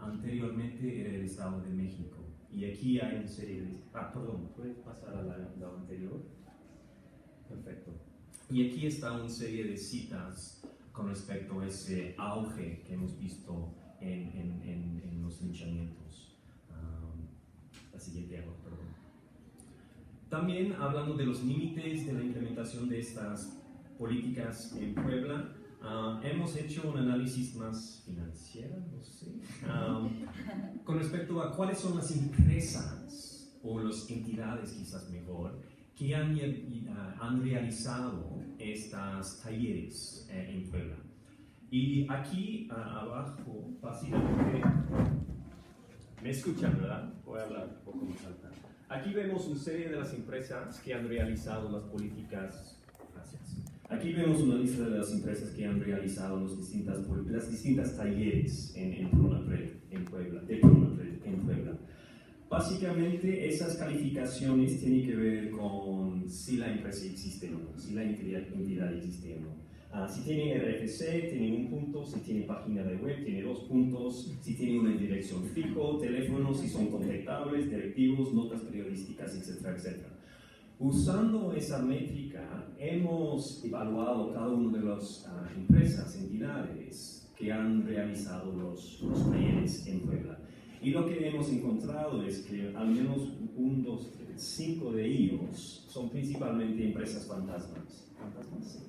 Anteriormente era el Estado de México. Y aquí hay una serie de... perdón, ¿puedes pasar a la anterior? Perfecto. Y aquí está una serie de citas con respecto a ese auge que hemos visto en los linchamientos. La siguiente, perdón. También hablando de los límites de la implementación de estas políticas en Puebla, hemos hecho un análisis más financiero, no sé, con respecto a cuáles son las empresas o las entidades, quizás mejor, que han realizado estos talleres en Puebla. Y aquí abajo, básicamente, me escuchan, ¿verdad? Voy a hablar un poco más alto. Aquí vemos una serie de las empresas que han realizado las políticas. Gracias. Aquí vemos una lista de las empresas que han realizado las distintas talleres en Pronapred, en Puebla, en Puebla. Básicamente, esas calificaciones tienen que ver con si la empresa existe o no, si la entidad existe o no. Si tiene RFC, tiene un punto, si tiene página de web, tiene 2 puntos, si tiene una dirección fijo, teléfono, si son contactables, directivos, notas periodísticas, etcétera, etcétera. Usando esa métrica, hemos evaluado cada una de las empresas, entidades que han realizado los talleres en Puebla. Y lo que hemos encontrado es que al menos 1, 2, 3, 5 de ellos son principalmente empresas fantasmas. ¿Fantasmas?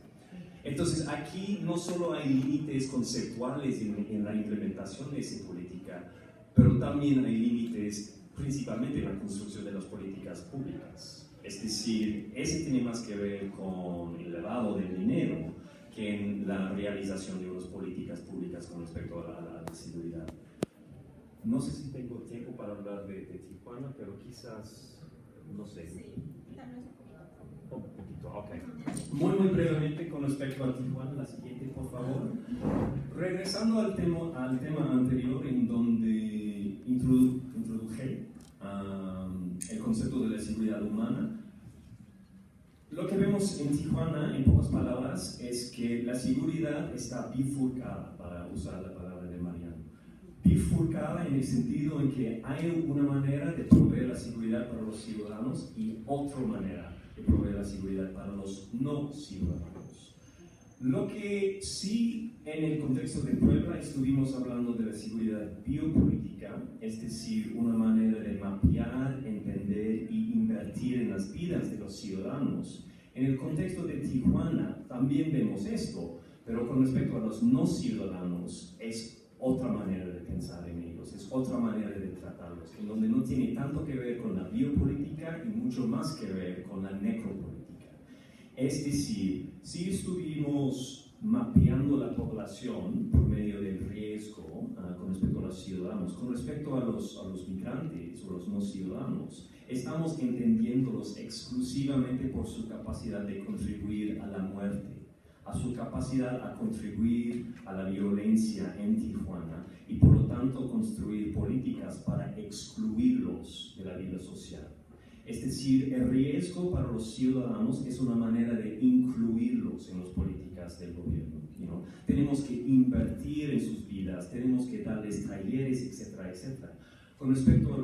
Entonces aquí no solo hay límites conceptuales en la implementación de esa política, pero también hay límites principalmente en la construcción de las políticas públicas. Es decir, ese tiene más que ver con el lavado del dinero que en la realización de unas políticas públicas con respecto a la seguridad. No sé si tengo tiempo para hablar de Tijuana, pero quizás, no sé. Sí, tal vez un poquito, ok. Muy brevemente con respecto a Tijuana, la siguiente, por favor. Regresando al tema anterior en donde introduje el concepto de la seguridad humana, lo que vemos en Tijuana, en pocas palabras, es que la seguridad está bifurcada, para usar la palabra de Mariano. Bifurcada en el sentido en que hay una manera de proveer la seguridad para los ciudadanos y otra manera de proveer la seguridad para los no ciudadanos. Lo que sí en el contexto de Puebla estuvimos hablando de la seguridad biopolítica, es decir, una manera de mapear, entender y invertir en las vidas de los ciudadanos. En el contexto de Tijuana también vemos esto, pero con respecto a los no ciudadanos es otra manera de pensar en ellos, es otra manera de tratarlos, en donde no tiene tanto que ver con la biopolítica y mucho más que ver con la necropolítica. Es decir, si estuvimos mapeando la población por medio del riesgo con respecto a los ciudadanos, con respecto a los migrantes o los no ciudadanos, estamos entendiéndolos exclusivamente por su capacidad de contribuir a la muerte, a su capacidad a contribuir a la violencia en Tijuana y por lo tanto construir políticas para excluirlos de la vida social. Es decir, el riesgo para los ciudadanos es una manera de incluirlos en las políticas del gobierno. Tenemos que invertir en sus vidas, tenemos que darles talleres, etcétera, etcétera. Con respecto a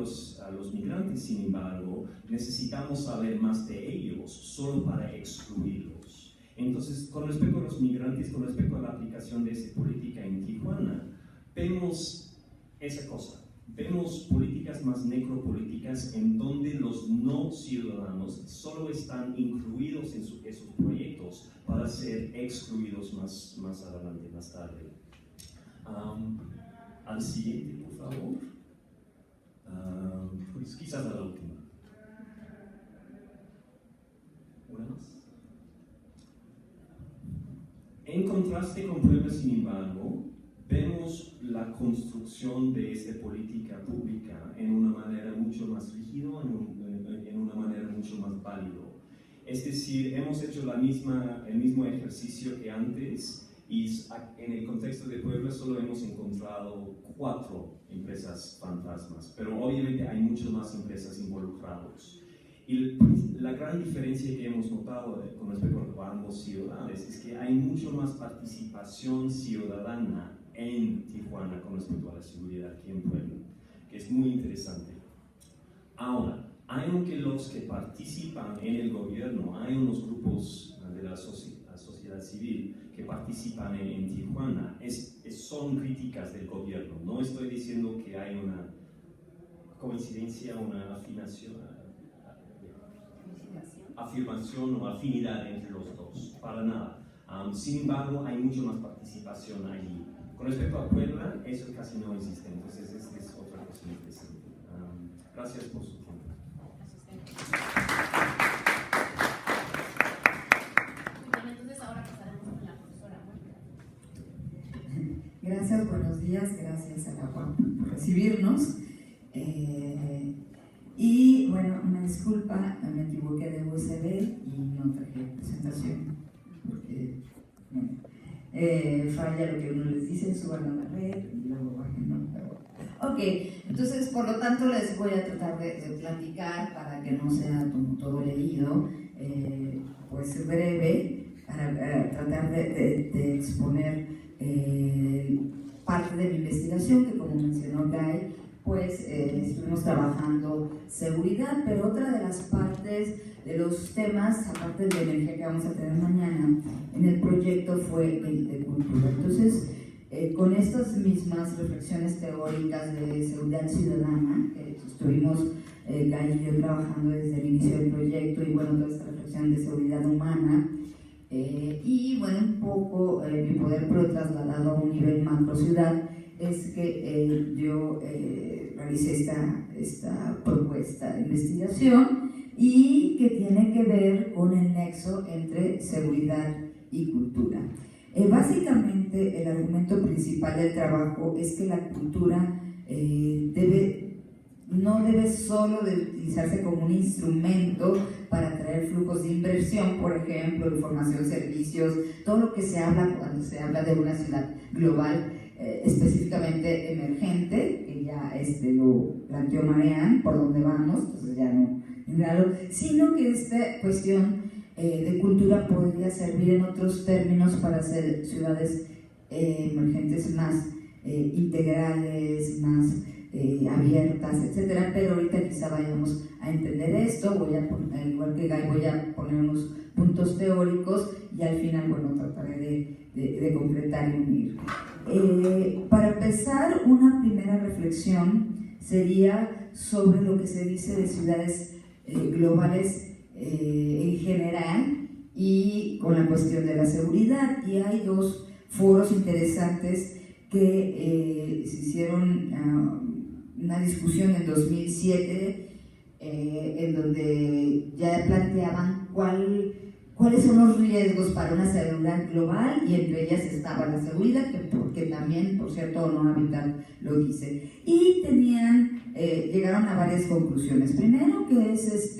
los migrantes, sin embargo, necesitamos saber más de ellos solo para excluirlos. Entonces, con respecto a los migrantes, con respecto a la aplicación de esa política en Tijuana, vemos esa cosa. Vemos políticas más necropolíticas en donde los no ciudadanos solo están incluidos en esos proyectos para ser excluidos más adelante, más tarde. Al siguiente, por favor. Pues quizás a la última. ¿Una más? En contraste con Puebla, sin embargo, vemos la construcción de esta política pública en una manera mucho más rígida, en una manera mucho más válida. Es decir, hemos hecho el mismo ejercicio que antes y en el contexto de Puebla solo hemos encontrado 4 empresas fantasmas, pero obviamente hay muchas más empresas involucradas. Y la gran diferencia que hemos notado con respecto a ambos ciudades es que hay mucho más participación ciudadana en Tijuana con respecto a la seguridad que en Puebla, que es muy interesante. Ahora, aunque los que participan en el gobierno, hay unos grupos de la sociedad civil que participan en Tijuana, son críticas del gobierno. No estoy diciendo que hay una coincidencia, una afirmación o afinidad entre los dos, para nada. Sin embargo, hay mucho más participación allí. Con respecto a Puebla, eso casi no existe, entonces es otra cosa interesante. Gracias por su tiempo. Entonces ahora pasaremos con la profesora Mónica. Gracias, buenos días, gracias a la Juan por recibirnos. Y bueno, una disculpa, me equivoqué de USB y no traje presentación, porque bueno, falla lo que uno les dice, suban a la red y luego bajen, ¿no? Ok, entonces por lo tanto les voy a tratar de platicar para que no sea todo leído, pues breve, para tratar de exponer parte de mi investigación, que como mencionó Guy, pues estuvimos trabajando seguridad, pero otra de las partes de los temas, aparte de energía que vamos a tener mañana, en el proyecto fue el de cultura. Entonces, con estas mismas reflexiones teóricas de seguridad ciudadana, que estuvimos Guy y yo trabajando desde el inicio del proyecto, y bueno, toda esta reflexión de seguridad humana, y bueno, un poco mi poder, pero trasladado a un nivel macro ciudad, es que yo realicé esta propuesta de investigación y que tiene que ver con el nexo entre seguridad y cultura. Básicamente, el argumento principal del trabajo es que la cultura no debe solo de utilizarse como un instrumento para atraer flujos de inversión, por ejemplo, información, servicios, todo lo que se habla cuando se habla de una ciudad global, específicamente emergente, que ya lo planteó Marianne, por donde vamos, entonces ya no, claro, sino que esta cuestión de cultura podría servir en otros términos para hacer ciudades emergentes más integrales, más abiertas, etcétera, pero ahorita quizá vayamos a entender esto. Voy a poner, igual que Guy, voy a poner unos puntos teóricos y al final, bueno, trataré de concretar y unir. Para empezar, una primera reflexión sería sobre lo que se dice de ciudades globales en general y con la cuestión de la seguridad. Y hay dos foros interesantes que se hicieron una discusión en 2007 en donde ya planteaban cuáles son los riesgos para una seguridad global, y entre ellas estaba la seguridad, que también, por cierto, ONU Habitat lo dice. Y llegaron a varias conclusiones. Primero, que es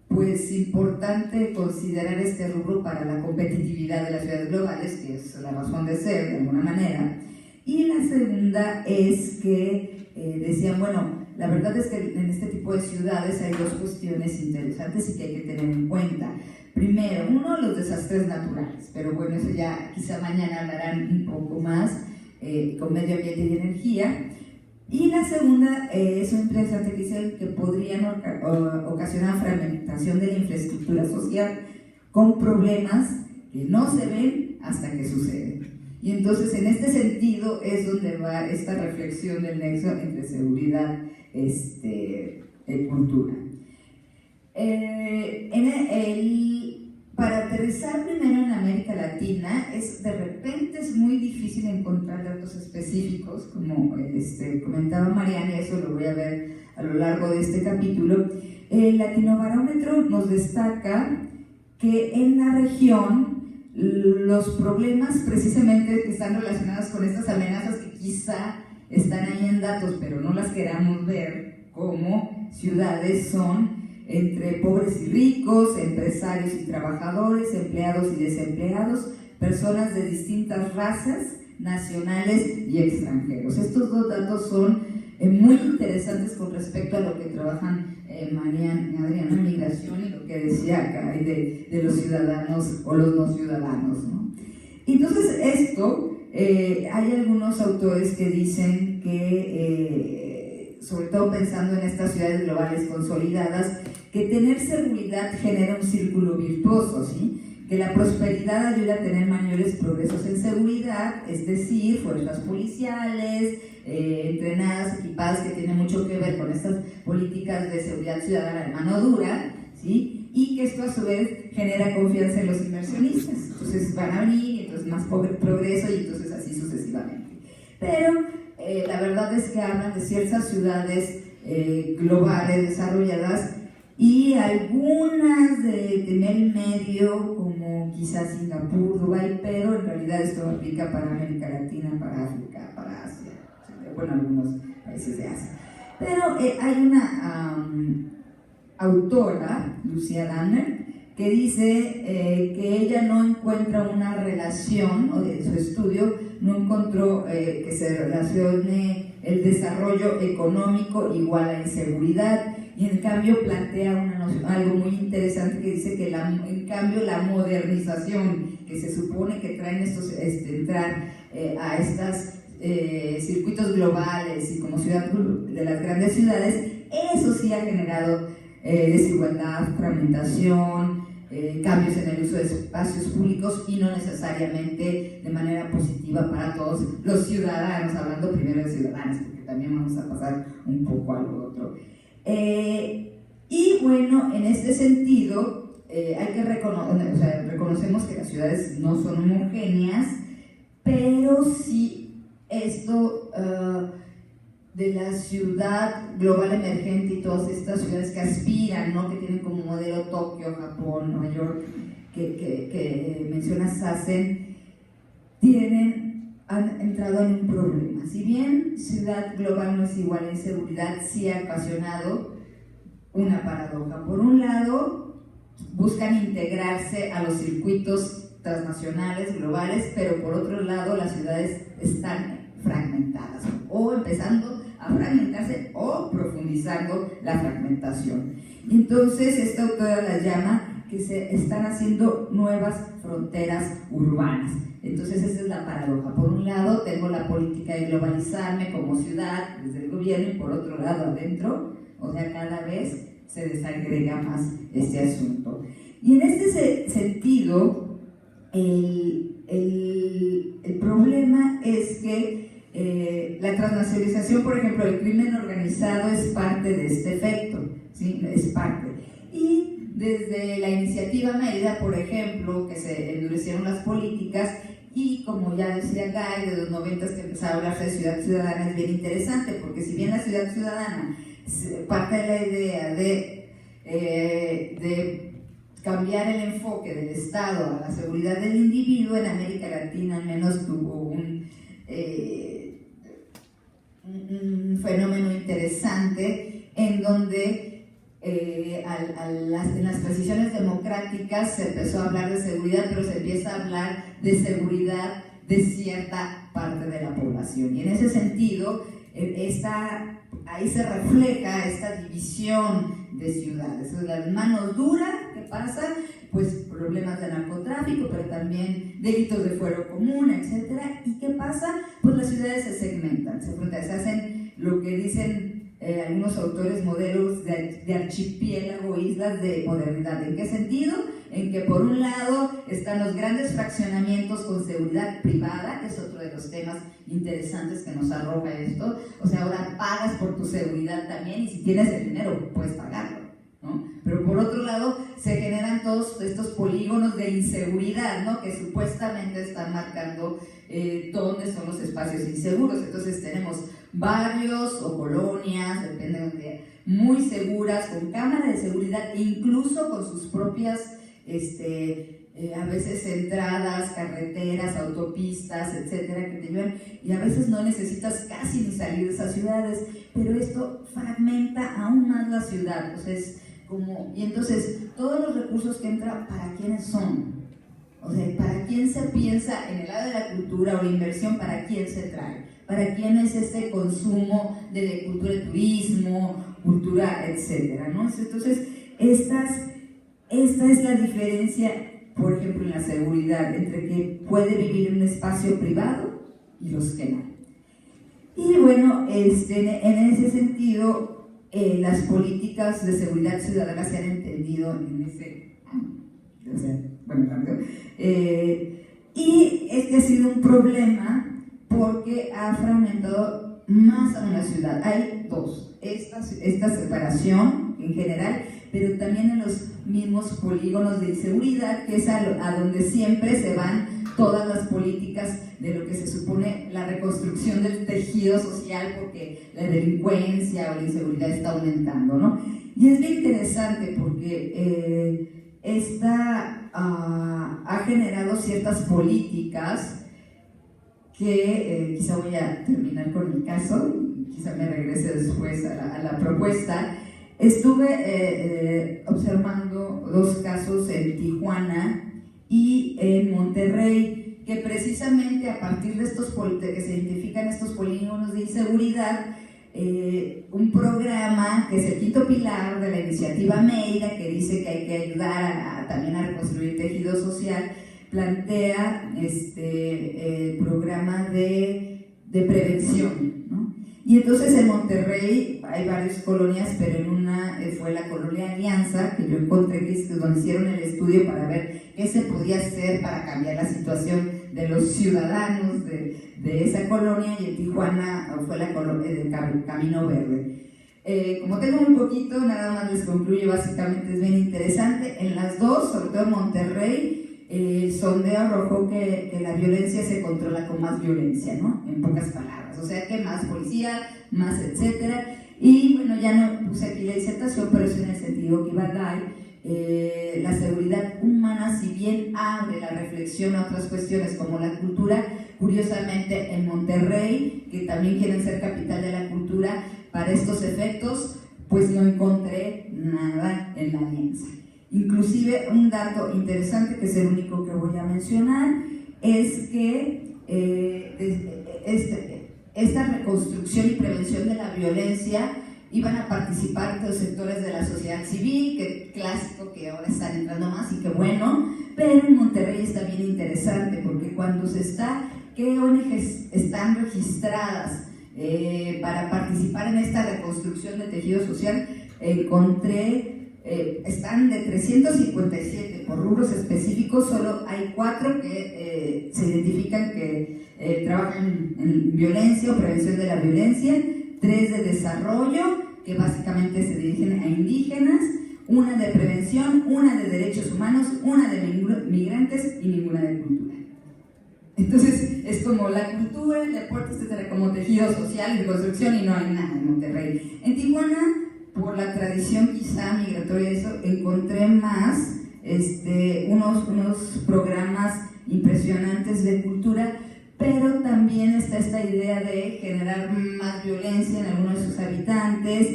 pues importante considerar este rubro para la competitividad de las ciudades globales, que es la razón de ser de alguna manera. Y la segunda es que decían, bueno, la verdad es que en este tipo de ciudades hay dos cuestiones interesantes y que hay que tener en cuenta. Primero, uno, los desastres naturales, pero bueno, eso ya quizá mañana hablarán un poco más con medio ambiente y energía. Y la segunda es un interesante que dice que podrían ocasionar fragmentación de la infraestructura social con problemas que no se ven hasta que suceden. Y entonces, en este sentido, es donde va esta reflexión del nexo entre seguridad y cultura. Para aterrizar primero en América Latina, de repente es muy difícil encontrar datos específicos, como comentaba Mariana, y eso lo voy a ver a lo largo de este capítulo. El Latinobarómetro nos destaca que en la región los problemas precisamente que están relacionados con estas amenazas, que quizá están ahí en datos, pero no las queramos ver como ciudades, son entre pobres y ricos, empresarios y trabajadores, empleados y desempleados, personas de distintas razas, nacionales y extranjeros. Estos dos datos son muy interesantes con respecto a lo que trabajan Mariana y Adriana, migración, y lo que decía acá de los ciudadanos o los no ciudadanos, ¿no? Entonces hay algunos autores que dicen que, sobre todo pensando en estas ciudades globales consolidadas, que tener seguridad genera un círculo virtuoso, ¿sí? Que la prosperidad ayuda a tener mayores progresos en seguridad, es decir, fuerzas policiales, entrenadas, equipadas, que tienen mucho que ver con estas políticas de seguridad ciudadana de mano dura, ¿sí? Y que esto a su vez genera confianza en los inversionistas. Entonces van a venir, y entonces más progreso, y entonces así sucesivamente. Pero la verdad es que hablan de ciertas ciudades globales desarrolladas, y algunas de nivel medio, como quizás Singapur, Dubái, pero en realidad esto aplica para América Latina, para África, para Asia, bueno, algunos países de Asia. Pero hay una autora, Lucia Danner, que dice que ella no encuentra una relación, o en su estudio no encontró que se relacione el desarrollo económico igual a inseguridad, y en cambio plantea algo muy interesante que dice que en cambio la modernización que se supone que traen estos entrar a estos circuitos globales y como ciudad de las grandes ciudades, eso sí ha generado desigualdad, fragmentación, cambios en el uso de espacios públicos, y no necesariamente de manera positiva para todos los ciudadanos, hablando primero de ciudadanos, porque también vamos a pasar un poco a lo otro. Y bueno, en este sentido, hay que reconocemos que las ciudades no son homogéneas, pero sí esto de la ciudad global emergente y todas estas ciudades que aspiran, ¿no? Que tienen como modelo Tokio, Japón, Nueva York, que menciona Sassen, han entrado en un problema. Si bien ciudad global no es igual a inseguridad, sí ha ocasionado una paradoja. Por un lado, buscan integrarse a los circuitos transnacionales, globales, pero por otro lado, las ciudades están fragmentadas, o empezando a fragmentarse o profundizando la fragmentación. Y entonces esta autora las llama que se están haciendo nuevas fronteras urbanas. Entonces esa es la paradoja. Por un lado tengo la política de globalizarme como ciudad desde el gobierno y por otro lado adentro, o sea, cada vez se desagrega más este asunto. Y en este sentido, el problema es que la transnacionalización, por ejemplo, el crimen organizado es parte de este efecto, ¿sí? Es parte. Y desde la iniciativa Mérida, por ejemplo, que se endurecieron las políticas, y como ya decía Guy, de los 90 que empezaba a hablarse de ciudad ciudadana, es bien interesante, porque si bien la ciudad ciudadana parte de la idea de cambiar el enfoque del Estado a la seguridad del individuo, en América Latina al menos tuvo un fenómeno interesante en donde en las transiciones democráticas se empezó a hablar de seguridad, pero se empieza a hablar de seguridad de cierta parte de la población. Y en ese sentido, ahí se refleja esta división de ciudades. Las manos duras, ¿qué pasa? Pues problemas de narcotráfico, pero también delitos de fuero común, etc. ¿Y qué pasa? Pues las ciudades se segmentan, se hacen lo que dicen algunos autores, modelos de archipiélago, islas de modernidad. ¿En qué sentido? En que por un lado están los grandes fraccionamientos con seguridad privada, que es otro de los temas interesantes que nos arroja esto. O sea, ahora pagas por tu seguridad también, y si tienes el dinero puedes pagarlo, ¿no? Pero por otro lado se generan todos estos polígonos de inseguridad, ¿no? Que supuestamente están marcando dónde son los espacios inseguros. Entonces tenemos barrios o colonias, depende de donde, muy seguras, con cámara de seguridad, incluso con sus propias a veces entradas, carreteras, autopistas, etcétera, que te llevan, y a veces no necesitas casi ni salir de esas ciudades, pero esto fragmenta aún más la ciudad. O sea, es como, y entonces todos los recursos que entran, ¿para quiénes son? O sea, ¿para quién se piensa en el lado de la cultura o la inversión? ¿Para quién se trae? ¿Para quién es este consumo de cultura de turismo, cultura, etcétera, ¿no? Entonces, esta es la diferencia, por ejemplo, en la seguridad, entre que puede vivir en un espacio privado y los que no. Y bueno, en ese sentido, las políticas de seguridad ciudadana se han entendido en ese... O sea, bueno, y este ha sido un problema porque ha fragmentado más aún la ciudad. Hay dos, esta separación en general, pero también en los mismos polígonos de inseguridad, que es a donde siempre se van todas las políticas de lo que se supone la reconstrucción del tejido social, porque la delincuencia o la inseguridad está aumentando, ¿no? Y es bien interesante porque ha generado ciertas políticas que quizá voy a terminar con mi caso y quizá me regrese después a la propuesta. Estuve observando dos casos en Tijuana y en Monterrey, que precisamente a partir de que se identifican estos polígonos de inseguridad, un programa que es el quinto pilar de la iniciativa Mérida, que dice que hay que ayudar también a reconstruir tejido social, plantea el programa de prevención, ¿no? Y entonces en Monterrey hay varias colonias, pero en una fue la colonia Alianza, que yo encontré que es donde hicieron el estudio para ver qué se podía hacer para cambiar la situación de los ciudadanos de esa colonia, y en Tijuana fue la colonia de Camino Verde. Como tengo muy poquito, nada más les concluyo, básicamente es bien interesante. En las dos, sobre todo en Monterrey, el sondeo arrojó que la violencia se controla con más violencia, ¿no? En pocas palabras, o sea que más policía, más etcétera. Y bueno, ya no puse aquí la disertación, pero es en el sentido que iba a dar. La seguridad humana, si bien abre la reflexión a otras cuestiones como la cultura, curiosamente en Monterrey, que también quieren ser capital de la cultura, para estos efectos, pues no encontré nada en la alianza. Inclusive un dato interesante, que es el único que voy a mencionar, es que esta reconstrucción y prevención de la violencia iban a participar los sectores de la sociedad civil, que clásico, que ahora están entrando más y que bueno, pero en Monterrey está bien interesante porque cuando se está, ¿qué ONGs están registradas para participar en esta reconstrucción de tejido social? Encontré, están de 357 por rubros específicos, solo hay 4 que se identifican que trabajan en violencia o prevención de la violencia, 3 de desarrollo, que básicamente se dirigen a indígenas, 1 de prevención, 1 de derechos humanos, 1 de migrantes y ninguna de cultura. Entonces es como la cultura, el deporte, etcétera, como tejido social y construcción, y no hay nada en Monterrey. En Tijuana, por la tradición quizá migratoria, eso, encontré más unos programas impresionantes de cultura, pero también está esta idea de generar más violencia en algunos de sus habitantes,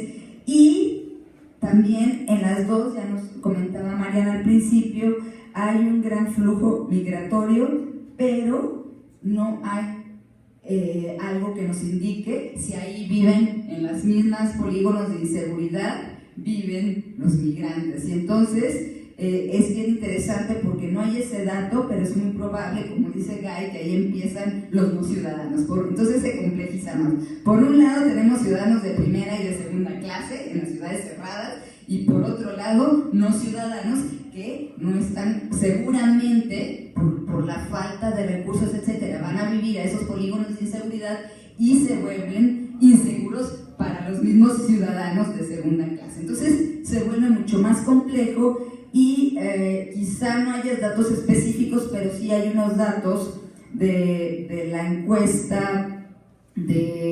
y también en las dos, ya nos comentaba Mariana al principio, hay un gran flujo migratorio, pero no hay algo que nos indique si ahí viven en las mismas polígonos de inseguridad, viven los migrantes. Y entonces es bien interesante porque no hay ese dato, pero es muy probable, como dice Guy, que ahí empiezan los no ciudadanos. Entonces se complejiza más. Por un lado tenemos ciudadanos de primera y de segunda clase en las ciudades cerradas, y por otro lado no ciudadanos que no están seguramente por la falta de recursos, etcétera, van a vivir a esos polígonos de inseguridad y se vuelven inseguros para los mismos ciudadanos de segunda clase. Entonces se vuelve mucho más complejo, y quizá no haya datos específicos, pero sí hay unos datos de la encuesta de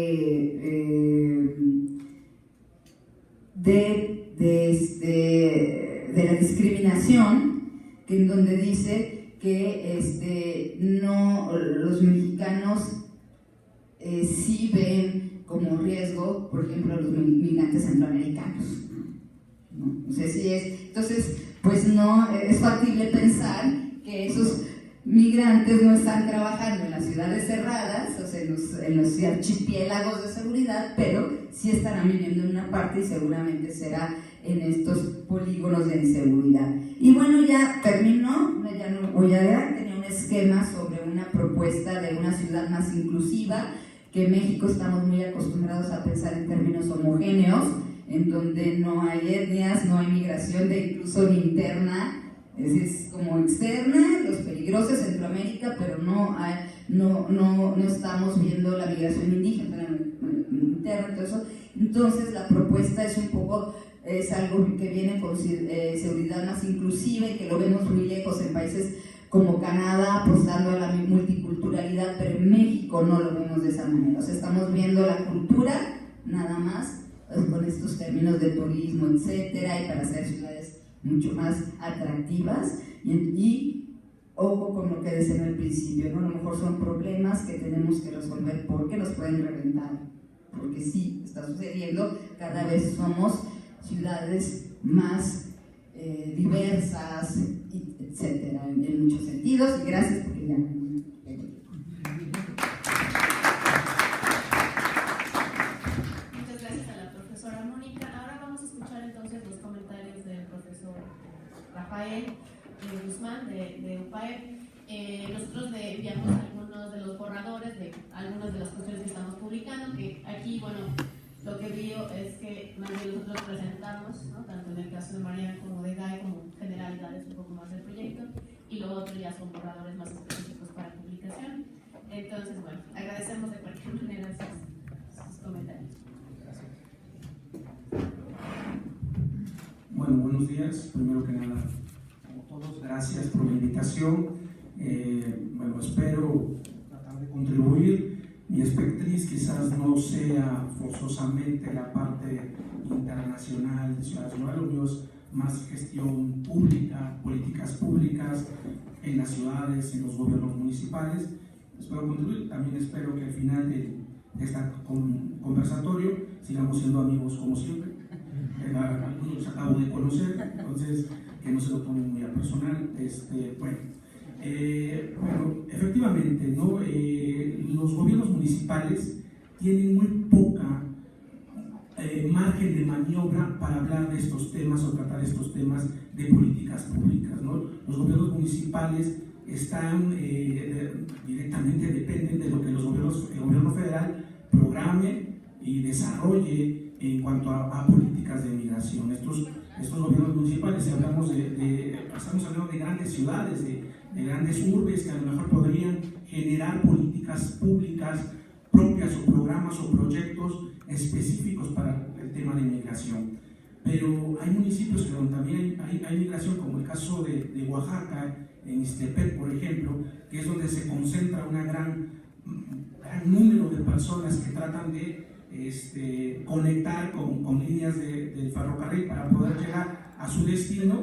la discriminación, que en donde dice que no, los mexicanos sí ven como riesgo, por ejemplo, a los migrantes centroamericanos, ¿no? No sé si es, entonces, pues no es factible pensar que esos migrantes no están trabajando en las ciudades cerradas, o sea, en los archipiélagos de seguridad, pero sí estarán viviendo en una parte, y seguramente será en estos polígonos de inseguridad. Y bueno, ya terminó, ya no voy a dar, tenía un esquema sobre una propuesta de una ciudad más inclusiva, que en México estamos muy acostumbrados a pensar en términos homogéneos, en donde no hay etnias, no hay migración de incluso ni interna, es como externa, los peligrosos de Centroamérica, pero no estamos viendo la migración indígena interna, todo eso. Entonces la propuesta es un poco, es algo que viene con seguridad más inclusiva, y que lo vemos muy lejos en países como Canadá, apostando a la multiculturalidad, pero en México no lo vemos de esa manera. O sea, estamos viendo la cultura nada más con estos términos de turismo, etcétera, y para hacer ciudades mucho más atractivas, y ojo con lo que decía en el principio, ¿no? A lo mejor son problemas que tenemos que resolver porque nos pueden reventar, porque sí, está sucediendo, cada vez somos ciudades más diversas, etcétera, en muchos sentidos, y gracias porque ya... Rafael Guzmán de UPAEP. Nosotros le enviamos algunos de los borradores de algunas de las cuestiones que estamos publicando, que aquí, bueno, lo que vio es que más bien nosotros presentamos, ¿no? Tanto en el caso de Mariana como de Guy, como generalidades un poco más del proyecto, y lo otro ya son borradores más específicos para publicación. Entonces, bueno, agradecemos de cualquier manera sus comentarios. Bueno, buenos días. Primero que nada, como todos, gracias por la invitación. Bueno, espero tratar de contribuir. Mi espectriz quizás no sea forzosamente la parte internacional de Ciudades Nuevas, lo mío es más gestión pública, políticas públicas en las ciudades, en los gobiernos municipales. Espero contribuir. También espero que al final de este conversatorio sigamos siendo amigos como siempre. Algunos los acabo de conocer, entonces que no se lo tomen muy a personal. Bueno, efectivamente, ¿no? Los gobiernos municipales tienen muy poca margen de maniobra para hablar de estos temas o tratar estos temas de políticas públicas, ¿no? Los gobiernos municipales están directamente dependen de lo que el gobierno federal programe y desarrolle en cuanto a políticas de migración. Estos gobiernos municipales, si hablamos estamos hablando de grandes ciudades, de grandes urbes que a lo mejor podrían generar políticas públicas propias o programas o proyectos específicos para el tema de migración. Pero hay municipios que donde también hay migración, como el caso de Oaxaca, en Ixtepec, por ejemplo, que es donde se concentra un gran número de personas que tratan de conectar con líneas del ferrocarril para poder llegar a su destino.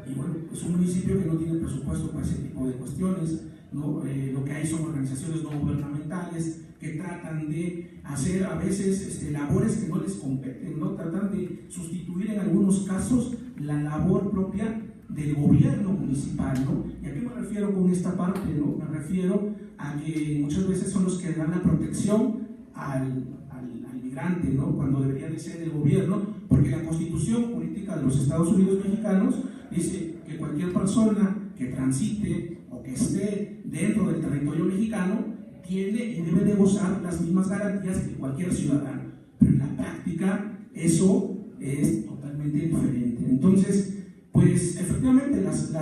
Y bueno, es un municipio que no tiene presupuesto para ese tipo de cuestiones, ¿no? Lo que hay son organizaciones no gubernamentales que tratan de hacer a veces labores que no les competen, ¿no? Tratan de sustituir en algunos casos la labor propia del gobierno municipal, ¿no? ¿Y a qué me refiero con esta parte, no? Me refiero a que muchas veces son los que dan la protección al migrante, ¿no? Cuando debería de ser el gobierno, porque la Constitución Política de los Estados Unidos Mexicanos dice que cualquier persona que transite o que esté dentro del territorio mexicano tiene y debe de gozar las mismas garantías que cualquier ciudadano, pero en la práctica eso es totalmente diferente. Entonces, pues efectivamente las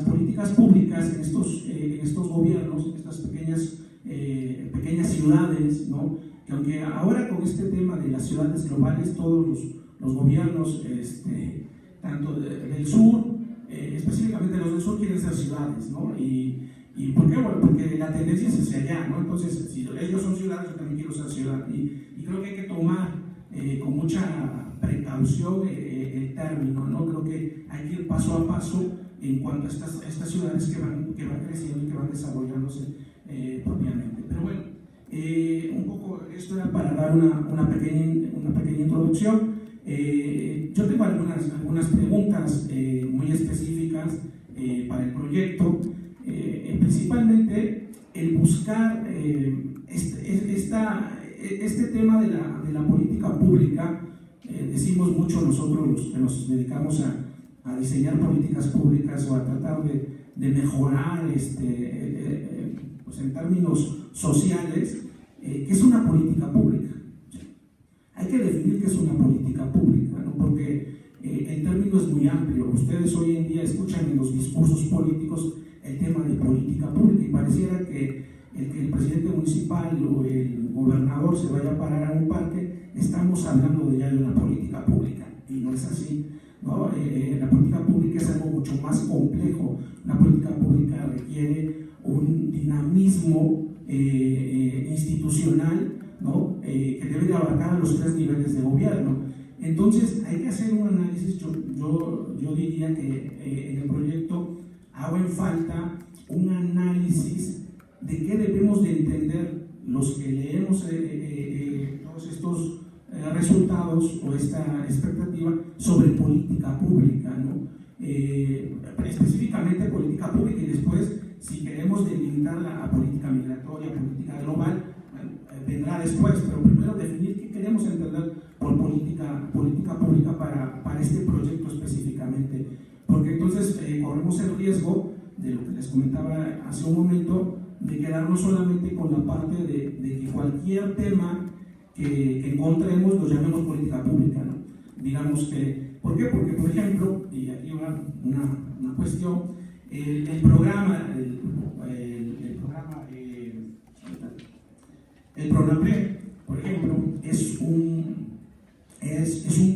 políticas públicas en estos gobiernos, en estas pequeñas ciudades, ¿no? Que aunque ahora con este tema de las ciudades globales, todos los gobiernos, tanto del sur, específicamente los del sur, quieren ser ciudades, ¿no? ¿Y por qué? Bueno, porque la tendencia es hacia allá, ¿no? Entonces, si ellos son ciudades, yo también quiero ser ciudad. Y creo que hay que tomar con mucha precaución el término, ¿no? Creo que hay que ir paso a paso en cuanto a estas ciudades que van creciendo y que van desarrollándose propiamente. Pero bueno, un poco esto era para dar una pequeña introducción. Yo tengo algunas preguntas muy específicas para el proyecto. Principalmente el buscar este tema de la política pública. Decimos mucho nosotros los que nos dedicamos a diseñar políticas públicas o a tratar de mejorar pues en términos sociales, ¿qué es una política pública? Hay que definir qué es una política pública, ¿no? Porque el término es muy amplio. Ustedes hoy en día escuchan en los discursos políticos el tema de política pública y pareciera que el presidente municipal o el gobernador se vaya a parar a un parque, estamos hablando ya de una política pública, y no es así, ¿no? La política pública es algo mucho más complejo. La política pública requiere un dinamismo institucional, ¿no? Que debe de abarcar a los 3 niveles de gobierno. Entonces hay que hacer un análisis. Yo diría que en el proyecto hago en falta un análisis de qué debemos de entender los que leemos todos estos resultados o esta expectativa sobre política pública, ¿no? Específicamente política pública, y después, si queremos delimitarla a política migratoria, política global, vendrá después, pero primero definir qué queremos entender por política pública para este proyecto específicamente, porque entonces corremos el riesgo de lo que les comentaba hace un momento, de quedarnos solamente con la parte de que cualquier tema que encontremos lo llamemos política pública, ¿no? Digamos que, ¿por qué? Porque, por ejemplo, y aquí una cuestión, el PRONAPRED, por ejemplo, es un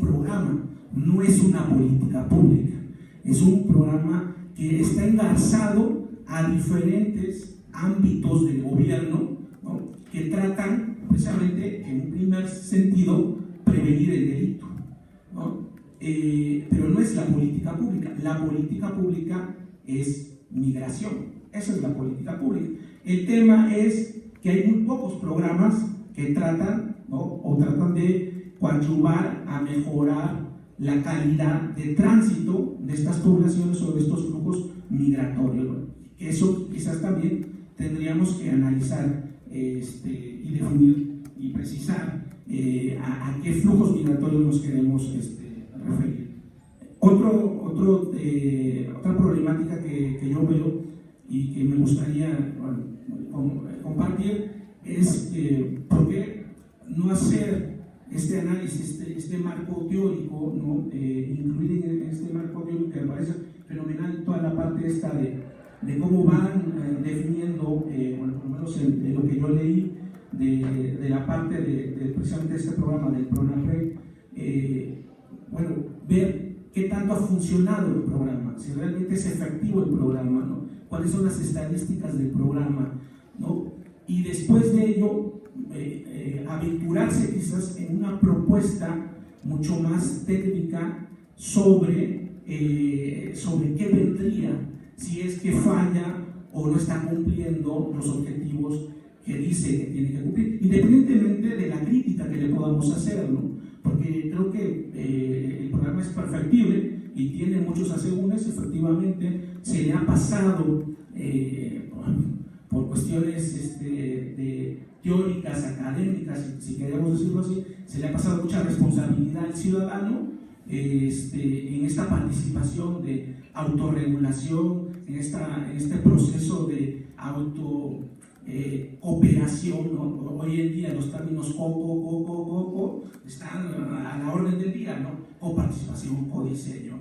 programa, no es una política pública, es un programa que está engarzado a diferentes ámbitos del gobierno, ¿no? Que tratan precisamente, en un primer sentido, prevenir el delito, ¿no? Pero no es la política pública. La política pública es migración, esa es la política pública. El tema es que hay muy pocos programas que tratan, ¿no? O tratan de coadyuvar a mejorar la calidad de tránsito de estas poblaciones o de estos flujos migratorios, ¿no? Eso quizás también tendríamos que analizar y definir y precisar a qué flujos migratorios nos queremos referir. Otra problemática que yo veo y que me gustaría compartir es por qué no hacer este análisis, este marco teórico, ¿no? Incluir en este marco teórico que me parece fenomenal toda la parte esta de cómo van definiendo, bueno, por lo menos en lo que yo leí de la parte de precisamente este programa del PRONAPRED, bueno, ver qué tanto ha funcionado el programa, si realmente es efectivo el programa, ¿no? Cuáles son las estadísticas del programa, ¿no? Y después de ello, aventurarse quizás en una propuesta mucho más técnica sobre qué vendría si es que falla o no está cumpliendo los objetivos que dice que tiene que cumplir, independientemente de la crítica que le podamos hacer, ¿no? Porque creo que el programa es perfectible y tiene muchos asegúnes. Efectivamente se le ha pasado por cuestiones teóricas, académicas, si queremos decirlo así, se le ha pasado mucha responsabilidad al ciudadano en esta participación de autorregulación, en este proceso de cooperación, ¿no? Hoy en día los términos coco están a la orden del día, ¿no? Coparticipación, codiseño,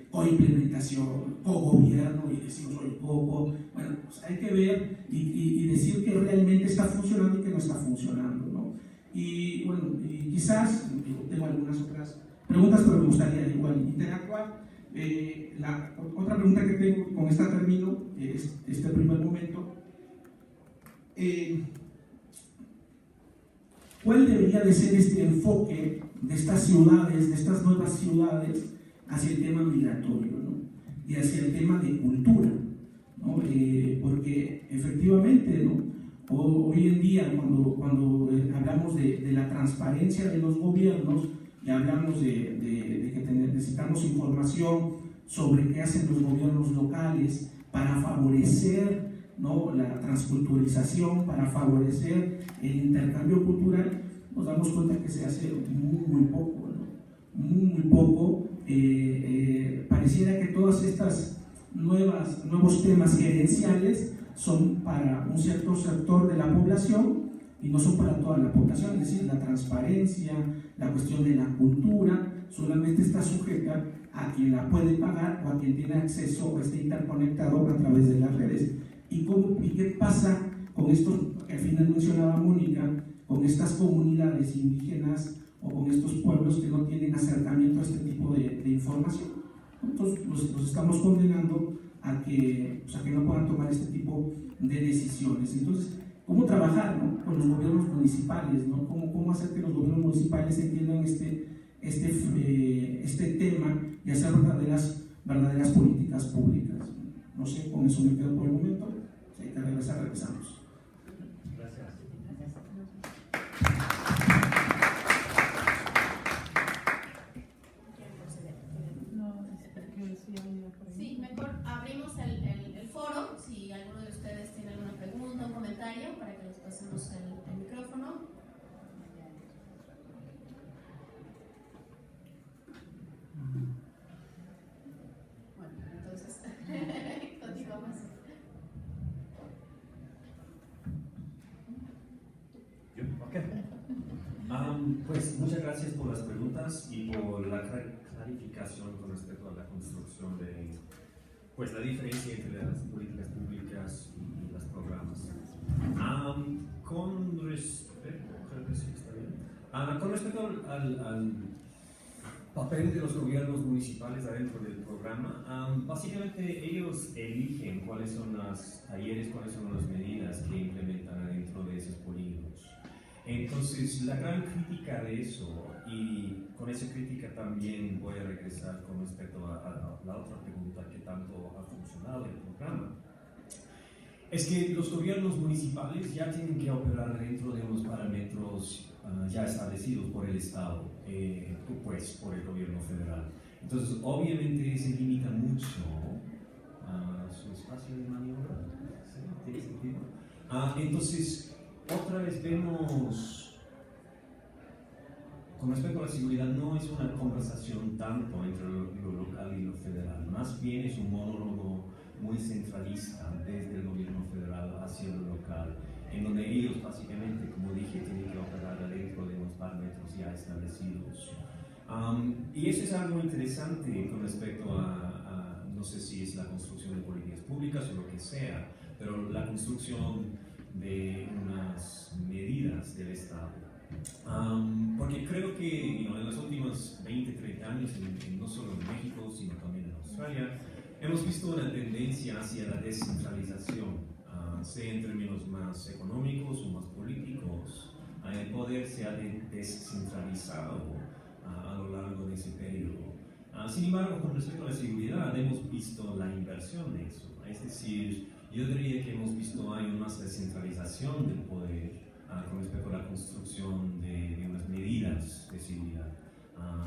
coimplementación, cogobierno, y decimos hoy coco. Bueno, pues hay que ver y decir que realmente está funcionando y que no está funcionando, ¿no? Y bueno, y quizás tengo algunas otras preguntas, pero me gustaría igual interactuar. La otra pregunta que tengo, con esta termino este primer momento. ¿Cuál debería de ser este enfoque de estas ciudades, de estas nuevas ciudades, hacia el tema migratorio, ¿no? Y hacia el tema de cultura, ¿no? Porque efectivamente, ¿no? Hoy en día, cuando hablamos de la transparencia de los gobiernos y hablamos de que necesitamos información sobre qué hacen los gobiernos locales para favorecer, ¿no?, la transculturalización, para favorecer el intercambio cultural, nos damos cuenta que se hace muy poco, ¿no? Muy poco. Pareciera que todas estas nuevos temas gerenciales son para un cierto sector de la población y no son para toda la población, es decir, la transparencia, la cuestión de la cultura solamente está sujeta a quien la puede pagar o a quien tiene acceso o esté interconectado a través de las redes. ¿Y qué pasa con esto que al final mencionaba Mónica, con estas comunidades indígenas o con estos pueblos que no tienen acercamiento a este tipo de información? Entonces los estamos condenando a que no puedan tomar este tipo de decisiones. Entonces, ¿cómo trabajar, ¿no?, con los gobiernos municipales, ¿no? ¿Cómo hacer que los gobiernos municipales entiendan este tema y hacer verdaderas políticas públicas? No sé, con eso me quedo por el momento. Si hay que regresamos. Gracias. Sí, mejor abrimos el foro, si alguno de ustedes tiene alguna pregunta o comentario, para que les pasemos el micrófono. Bueno, entonces, continuamos. Pues muchas gracias por las preguntas y por la clarificación con respecto a la construcción de la diferencia entre las políticas públicas y los programas. Con respecto al papel de los gobiernos municipales adentro del programa, básicamente ellos eligen cuáles son los talleres, cuáles son las medidas que implementan adentro de esos polígonos. Entonces, la gran crítica de eso, y con esa crítica también voy a regresar con respecto a la otra pregunta, ¿qué tanto ha funcionado el programa?, es que los gobiernos municipales ya tienen que operar dentro de unos parámetros ya establecidos por el Estado, pues por el gobierno federal. Entonces, obviamente se limita mucho su espacio de maniobra. ¿Sí? ¿Tiene sentido? Entonces, otra vez vemos con respecto a la seguridad no es una conversación tanto entre lo local y lo federal, más bien es un monólogo muy centralista desde el gobierno federal hacia lo local, en donde ellos básicamente, como dije, tienen que operar dentro de unos parámetros ya establecidos. Y eso es algo interesante con respecto a, no sé si es la construcción de políticas públicas o lo que sea, pero la construcción de unas medidas del Estado. Porque creo que en los últimos 20, 30 años, no solo en México, sino también en Australia, hemos visto una tendencia hacia la descentralización, sea en términos más económicos o más políticos. El poder se ha descentralizado a lo largo de ese periodo. Sin embargo, con respecto a la seguridad, hemos visto la inversión de eso. Es decir, yo diría que hemos visto aún más descentralización del poder con respecto a la construcción de unas medidas de seguridad.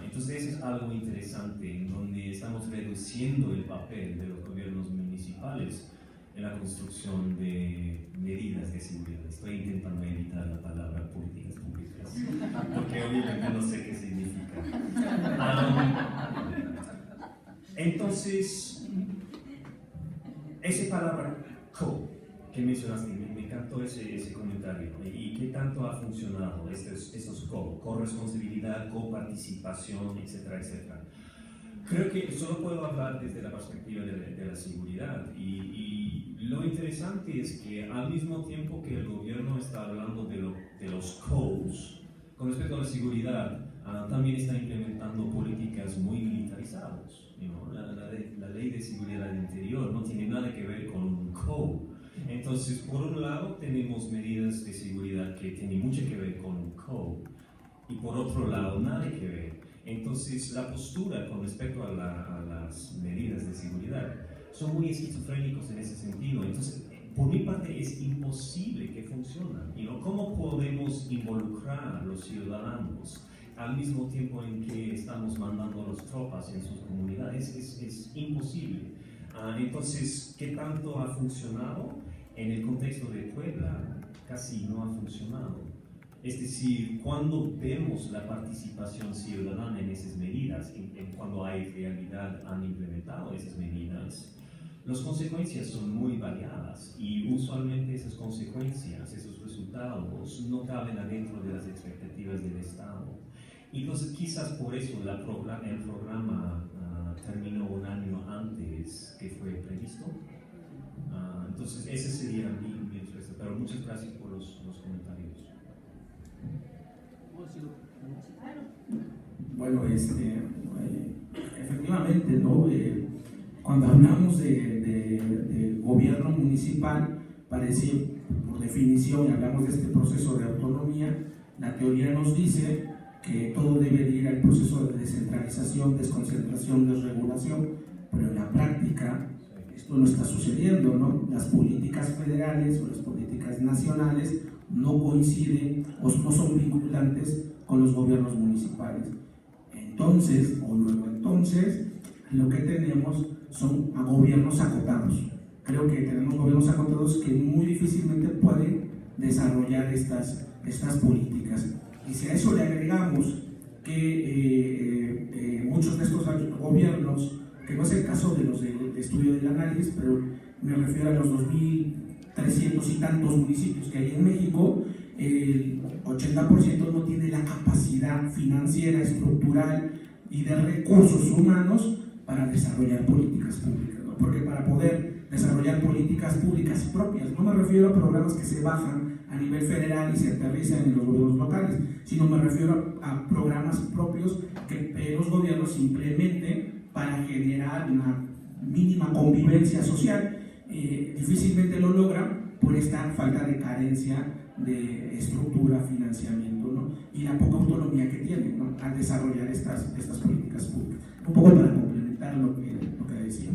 Entonces eso es algo interesante, en donde estamos reduciendo el papel de los gobiernos municipales en la construcción de medidas de seguridad. Estoy intentando evitar la palabra políticas públicas, porque obviamente no sé qué significa. Entonces, esa palabra que mencionaste, me encantó ese comentario. ¿Y qué tanto ha funcionado estos corresponsabilidad, coparticipación, etcétera, etcétera? Creo que solo puedo hablar desde la perspectiva de la seguridad y lo interesante es que al mismo tiempo que el gobierno está hablando de los codes, con respecto a la seguridad, también está implementando políticas muy militarizadas. La ley de seguridad interior no tiene nada que ver con un code. Entonces, por un lado, tenemos medidas de seguridad que tienen mucho que ver con un code, y por otro lado, nada que ver. Entonces, la postura con respecto a las medidas de seguridad son muy esquizofrénicos en ese sentido. Entonces, por mi parte, es imposible que funcionen. ¿Cómo podemos involucrar a los ciudadanos al mismo tiempo en que estamos mandando a las tropas en sus comunidades? Es imposible. Entonces, ¿qué tanto ha funcionado? En el contexto de Puebla, casi no ha funcionado. Es decir, cuando vemos la participación ciudadana en esas medidas, cuando hay realidad han implementado esas medidas, las consecuencias son muy variadas y usualmente esas consecuencias, esos resultados, no caben adentro de las expectativas del Estado. Entonces, quizás por eso el programa terminó un año antes que fue previsto. Entonces, ese sería mi respuesta, pero muchas gracias por los comentarios. Bueno, efectivamente, ¿no? Cuando hablamos de gobierno municipal, parece, por definición, y hablamos de este proceso de autonomía, la teoría nos dice que todo debe ir al proceso de descentralización, desconcentración, desregulación, pero en la práctica esto no está sucediendo, ¿no? Las políticas federales o las políticas nacionales no coinciden o no son vinculantes con los gobiernos municipales. Entonces, lo que tenemos son a gobiernos acotados. Creo que tenemos gobiernos acotados que muy difícilmente pueden desarrollar estas políticas. Y si a eso le agregamos que muchos de estos gobiernos, que no es el caso de los del estudio del análisis, pero me refiero a los 2.300 y tantos municipios que hay en México, el 80% no tiene la capacidad financiera, estructural y de recursos humanos para desarrollar políticas públicas, ¿no? Porque para poder desarrollar políticas públicas propias, no me refiero a programas que se bajan a nivel federal y se aterrizan en los gobiernos locales, sino me refiero a programas propios que los gobiernos implementen para generar una mínima convivencia social. Difícilmente lo logran por esta falta de carencia de estructura, financiamiento, ¿no? Y la poca autonomía que tienen, ¿no? Al desarrollar estas políticas públicas. Un poco para complementar lo que decía.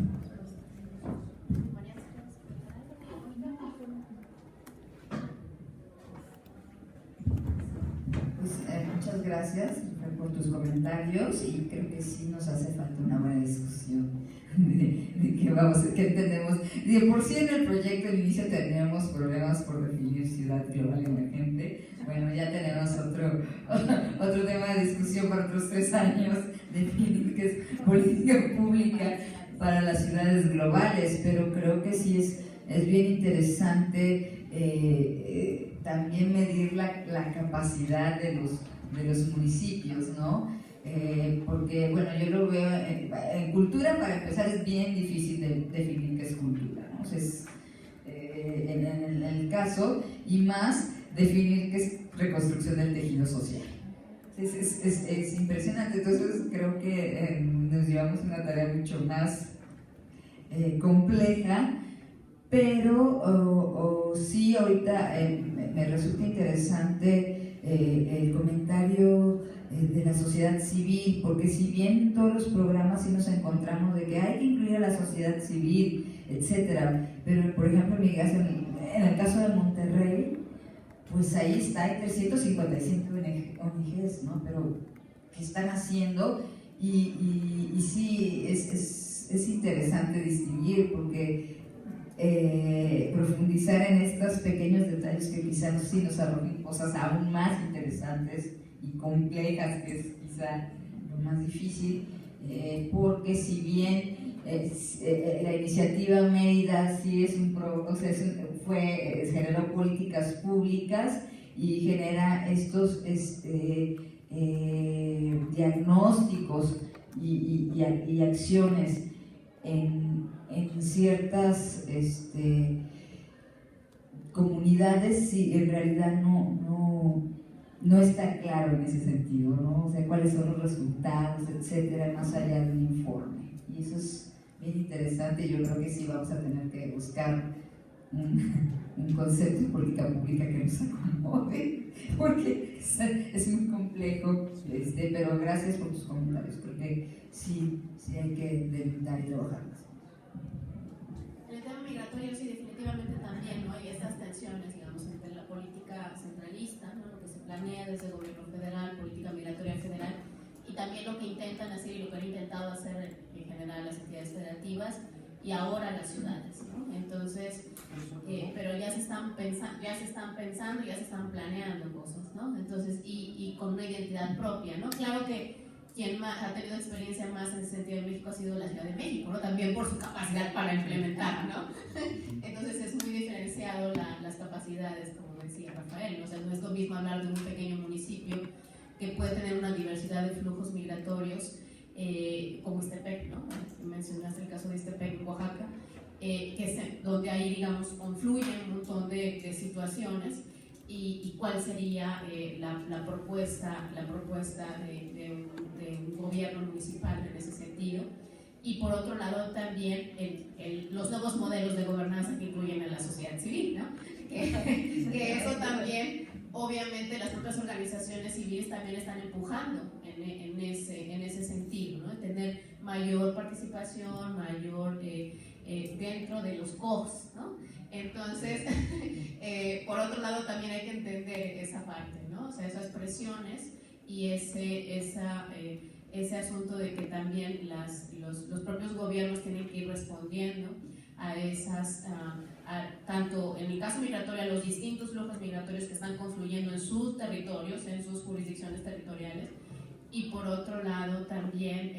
Pues, muchas gracias por tus comentarios y creo que sí nos hace falta una buena discusión de qué entendemos. De por sí en el proyecto al inicio teníamos problemas por definir ciudad global emergente. Bueno, ya tenemos otro tema de discusión para otros 3 años, definir qué es política pública para las ciudades globales, pero creo que sí es bien interesante también medir la capacidad de los municipios, ¿no? Porque, bueno, yo lo veo en cultura, para empezar, es bien difícil de definir qué es cultura, ¿no? O sea, en el caso, y más definir qué es reconstrucción del tejido social. Es impresionante. Entonces creo que nos llevamos una tarea mucho más compleja, pero sí ahorita me resulta interesante el comentario de la sociedad civil, porque si bien en todos los programas sí nos encontramos de que hay que incluir a la sociedad civil, etcétera, pero por ejemplo en el caso de Monterrey, pues ahí está, hay 355 ONGs, ¿no? Pero ¿qué están haciendo? Y sí, es interesante distinguir, porque profundizar en estos pequeños detalles que quizás sí nos arrojen cosas aún más interesantes y complejas, que es quizá lo más difícil, porque si bien la iniciativa Mérida sí es generó políticas públicas y genera estos diagnósticos y acciones en ciertas comunidades, sí, en realidad no está claro en ese sentido, ¿no? O sea, cuáles son los resultados, etcétera, más allá de un informe. Y eso es bien interesante. Yo creo que sí vamos a tener que buscar un concepto de política pública que nos acomode, porque es muy complejo, pero gracias por tus comentarios. Creo que sí hay que delimitar y trabajar más. En el tema migratorio sí, definitivamente también, ¿no? Hay estas tensiones, digamos, entre la política centralista, ¿no? Lo que se planea desde el gobierno federal, política migratoria federal, y también lo que intentan hacer y lo que han intentado hacer en general las entidades federativas y ahora las ciudades, ¿no? Entonces, pero ya se están pensando, ya se están planeando cosas, ¿no? Entonces, y con una identidad propia, ¿no? Claro que quien más ha tenido experiencia más en ese sentido en México ha sido la Ciudad de México, ¿no? También por su capacidad para implementar, ¿no? Entonces es muy diferenciado las capacidades, como decía Rafael, ¿no? O sea, no es lo mismo hablar de un pequeño municipio que puede tener una diversidad de flujos migratorios, como Ixtepec, ¿no? Mencionaste el caso de Ixtepec, en Oaxaca, donde ahí, digamos, confluyen un montón de situaciones. Y cuál sería la propuesta de un gobierno municipal en ese sentido. Y por otro lado también los nuevos modelos de gobernanza que incluyen a la sociedad civil, ¿no? que eso también, obviamente, las propias organizaciones civiles también están empujando en ese sentido, ¿no? Tener mayor participación, mayor dentro de los COGS, ¿no? Entonces, por otro lado también hay que entender esa parte, ¿no? O sea, esas presiones y ese asunto de que también los propios gobiernos tienen que ir respondiendo a esas, tanto en el caso migratorio, a los distintos flujos migratorios que están confluyendo en sus territorios, en sus jurisdicciones territoriales, y por otro lado también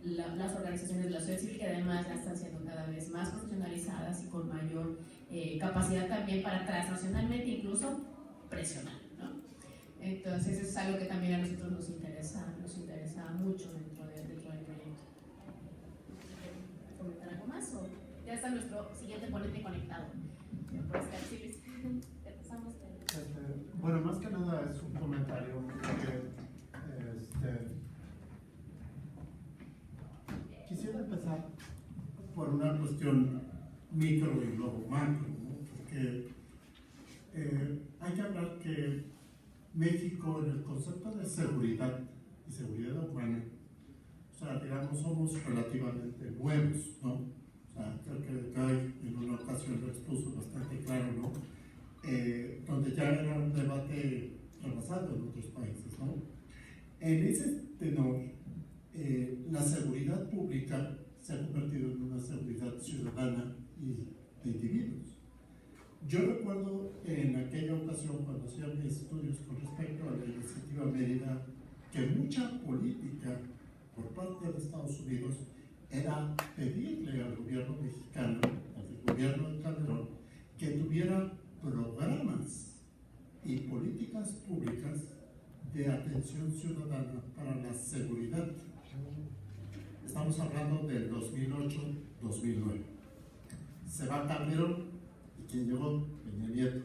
las organizaciones de la sociedad civil, que además ya están siendo cada vez más profesionalizadas y con mayor capacidad también para transnacionalmente incluso presionar, ¿no? Entonces eso es algo que también a nosotros nos interesa mucho dentro del proyecto. ¿Comentar algo más? ¿O ya está nuestro siguiente ponente conectado? Por Skype, sí, empezamos. Bueno, más que nada es un comentario porque quisiera empezar por una cuestión micro y luego macro, ¿no? Porque hay que hablar que México, en el concepto de seguridad y seguridad urbana, o sea, digamos, somos relativamente nuevos, ¿no? O sea, creo que Guy en una ocasión lo expuso bastante claro, ¿no? Donde ya era un debate rebasado en otros países, ¿no? En ese tenor, la seguridad pública se ha convertido en una seguridad ciudadana y de individuos. Yo recuerdo en aquella ocasión, cuando hacía mis estudios con respecto a la iniciativa Mérida, que mucha política por parte de Estados Unidos era pedirle al gobierno mexicano, al gobierno de Calderón, que tuviera programas y políticas públicas de atención ciudadana para la seguridad. Estamos hablando del 2008-2009. Se va Calderón y ¿quién llegó? Peña Nieto.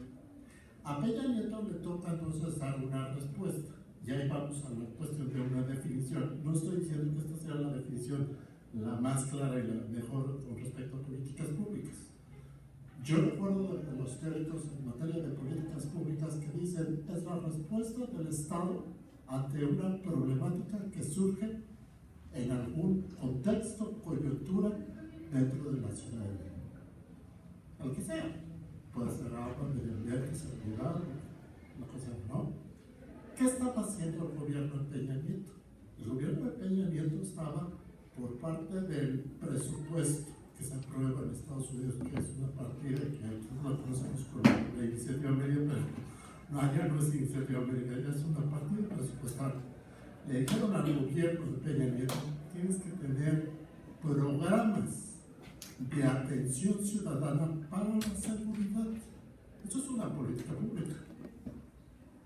A Peña Nieto le toca entonces dar una respuesta. Y ahí vamos a la cuestión de una definición. No estoy diciendo que esta sea la definición la más clara y la mejor con respecto a políticas públicas. Yo recuerdo de los teóricos en materia de políticas públicas que dicen es la respuesta del Estado ante una problemática que surge en algún contexto, coyuntura dentro de la ciudadanía. Al que sea. Puede ser agua, medio ambiente, seguridad, lo que sea, ¿no? ¿Qué estaba haciendo el gobierno de Peña Nieto? El gobierno de Peña Nieto estaba por parte del presupuesto que se aprueba en Estados Unidos, que es una partida que nosotros conocemos como la iniciativa Mérida, pero no, allá no es iniciativa Mérida, allá es una partida presupuestal. Le dijeron al gobierno de Peña Nieto, tienes que tener programas de atención ciudadana para la seguridad. Eso es una política pública,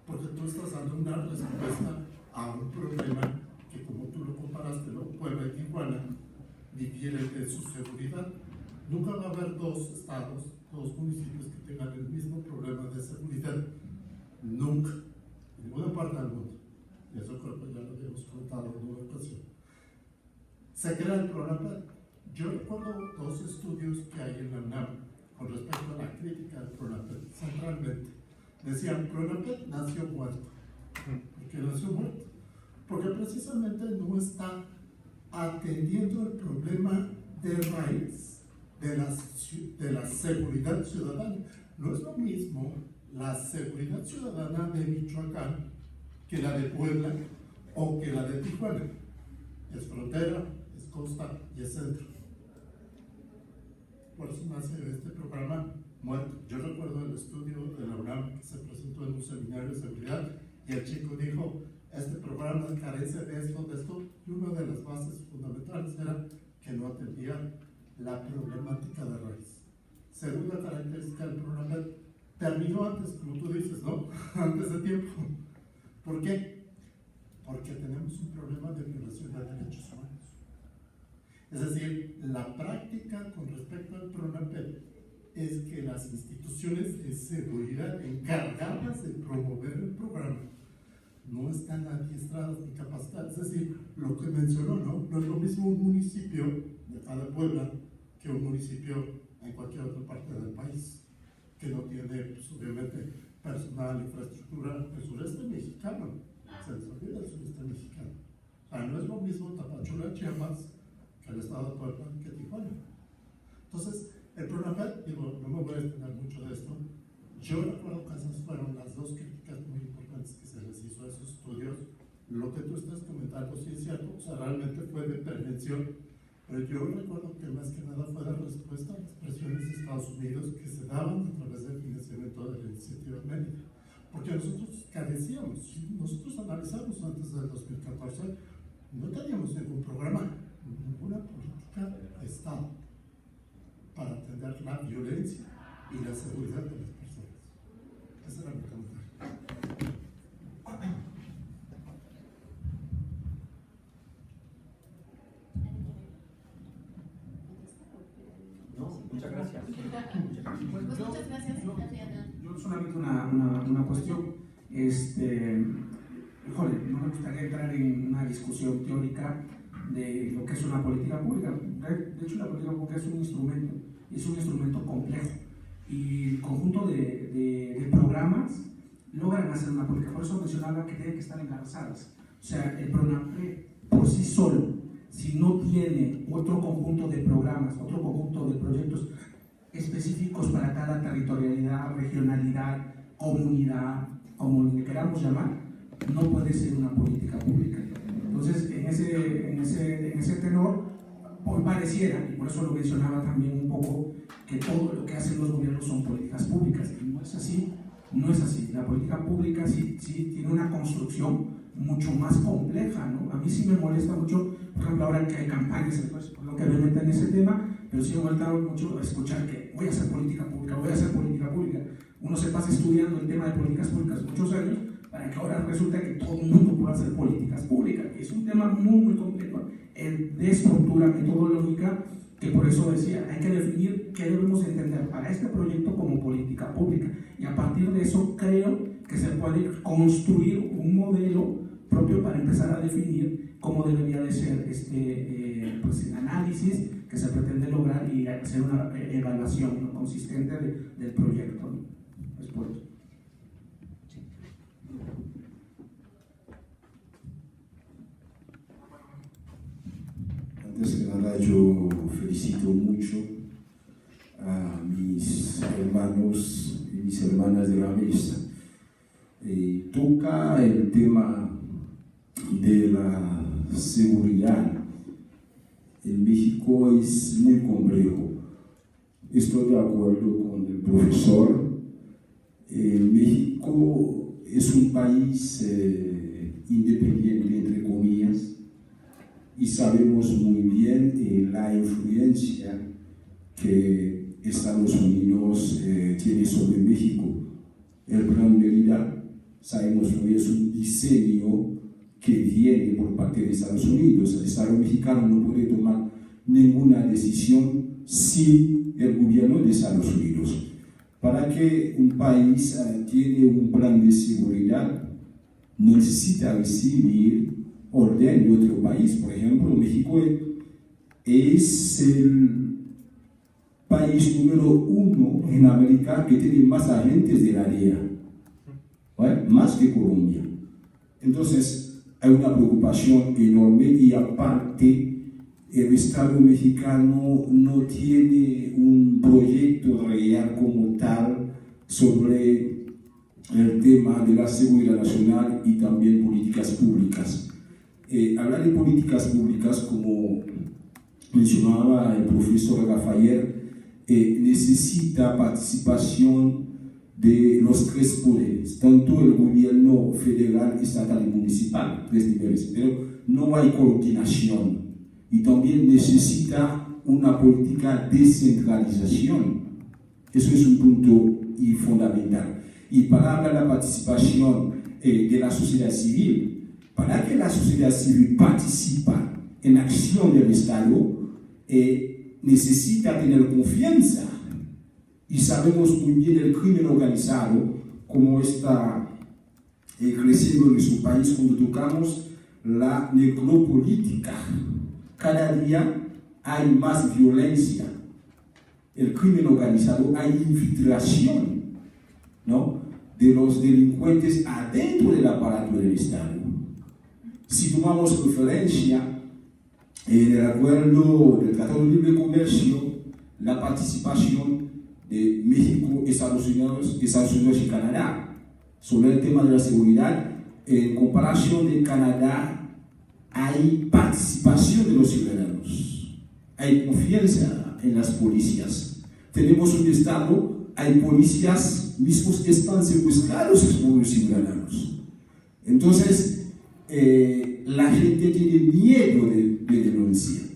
porque tú estás dando una respuesta a un problema que, como tú lo comparaste, ¿no? Puebla y Tijuana difieren de su seguridad. Nunca va a haber dos estados, dos municipios que tengan el mismo problema de seguridad. Nunca. En ninguna parte del mundo. Y eso creo que ya lo habíamos contado en una ocasión. Se crea el programa. Yo recuerdo dos estudios que hay en la UNAM con respecto a la crítica del PRONAPED. Centralmente, decían, PRONAPED nació muerto. ¿Por qué nació muerto? Porque precisamente no está atendiendo el problema de raíz de la seguridad ciudadana. No es lo mismo la seguridad ciudadana de Michoacán que la de Puebla o que la de Tijuana. Es frontera, es costa y es centro. Por eso nace este programa muerto. Yo recuerdo el estudio de la UNAM que se presentó en un seminario de seguridad y el chico dijo, este programa carece de esto, y una de las bases fundamentales era que no atendía la problemática de raíz. Segunda característica del programa, terminó antes, como tú dices, ¿no? Antes de tiempo. ¿Por qué? Porque tenemos un problema de violación de derechos humanos. Es decir, la práctica con respecto al PRONAPED es que las instituciones de seguridad encargadas de promover el programa no están adiestradas ni capacitadas. Es decir, lo que mencionó, ¿no? No es lo mismo un municipio de cada Puebla que un municipio en cualquier otra parte del país, que no tiene, pues, obviamente, personal, infraestructura. El sureste mexicano, se les olvida el sureste mexicano. O sea, no es lo mismo Tapachula, Chiapas, que el estado de Puebla, que Tijuana. Entonces, el PRONAPED, digo, no me voy a extender mucho de esto. Yo recuerdo que esas fueron las dos críticas muy importantes que se les hizo a esos estudios. Lo que tú estás comentando sí es cierto, o sea, realmente fue de prevención, pero yo recuerdo que más que nada fue la respuesta a las presiones de Estados Unidos que se daban a través del financiamiento de la iniciativa Mérida. Porque nosotros carecíamos, nosotros analizamos antes del 2014, no teníamos ningún programa, ninguna política de Estado para atender la violencia y la seguridad de las personas. Ese era mi comentario. No, muchas gracias. Pues muchas gracias. Yo solamente una cuestión. Híjole, no me gustaría entrar en una discusión teórica de lo que es una política pública. De hecho, la política pública es un instrumento complejo. Y el conjunto de programas logran hacer una política. Por eso mencionaba que tienen que estar engarzadas. O sea, el PRONAPED por sí solo, si no tiene otro conjunto de programas, otro conjunto de proyectos específicos para cada territorialidad, regionalidad, comunidad, como le queramos llamar, no puede ser una política pública. Entonces, en ese tenor, pareciera, y por eso lo mencionaba también un poco, que todo lo que hacen los gobiernos son políticas públicas, y no es así, no es así. La política pública sí tiene una construcción mucho más compleja, ¿no? A mí sí me molesta mucho, por ejemplo, ahora que hay campañas, entonces, por lo que me metan en ese tema, pero sí me molesta mucho escuchar que voy a hacer política pública, voy a hacer política pública. Uno se pasa estudiando el tema de políticas públicas muchos años, para que ahora resulta que todo el mundo pueda hacer políticas públicas. Es un tema muy, muy complejo, de estructura metodológica, que por eso decía, hay que definir qué debemos entender para este proyecto como política pública. Y a partir de eso creo que se puede construir un modelo propio para empezar a definir cómo debería de ser pues el análisis que se pretende lograr y hacer una evaluación, ¿no?, consistente del proyecto, ¿no? Es por eso. Antes que nada, yo felicito mucho a mis hermanos y mis hermanas de la mesa. Toca el tema de la seguridad. En México es muy complejo. Estoy de acuerdo con el profesor. México es un país independiente, entre comillas, y sabemos muy bien la influencia que Estados Unidos tiene sobre México. El Plan Mérida, sabemos que es un diseño que viene por parte de Estados Unidos. El Estado mexicano no puede tomar ninguna decisión sin el gobierno de Estados Unidos. Para que un país tiene un plan de seguridad, necesita recibir orden de otro país. Por ejemplo, México es el país número 1 en América que tiene más agentes de la DEA, ¿vale? Más que Colombia. Entonces, hay una preocupación enorme, y aparte, el Estado mexicano no tiene un proyecto real como tal sobre el tema de la seguridad nacional y también políticas públicas. Hablar de políticas públicas, como mencionaba el profesor Rafael, necesita participación de los tres poderes, tanto el gobierno federal, estatal y municipal, 3 niveles, pero no hay coordinación, y también necesita una política de descentralización. Eso es un punto fundamental. Y para hablar de la participación de la sociedad civil, para que la sociedad civil participe en acción del Estado, necesita tener confianza. Y sabemos muy bien el crimen organizado, cómo está creciendo en nuestro país cuando tocamos la necropolítica. Cada día hay más violencia. El crimen organizado, hay infiltración, ¿no?, de los delincuentes adentro del aparato del Estado. Si tomamos referencia en el acuerdo del Tratado de Libre Comercio, la participación de México, Estados Unidos y Canadá sobre el tema de la seguridad, en comparación de Canadá, hay participación de los ciudadanos, hay confianza en las policías. Tenemos un Estado, hay policías mismos que están secuestrados por los ciudadanos. Entonces, la gente tiene miedo de denunciar.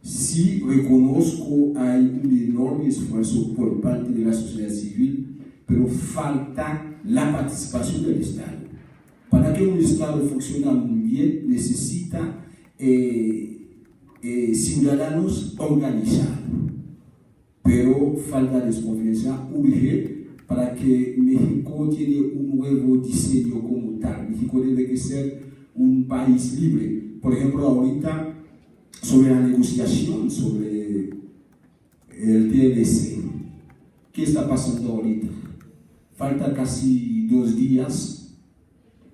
Sí, reconozco, hay un enorme esfuerzo por parte de la sociedad civil, pero falta la participación del Estado. Para que un Estado funcione muy bien, necesita ciudadanos organizados, pero falta desconfianza urge para que México tiene un nuevo diseño como tal. México debe que ser un país libre. Por ejemplo, ahorita, sobre la negociación, sobre el TLC, ¿qué está pasando ahorita? Falta casi 2 días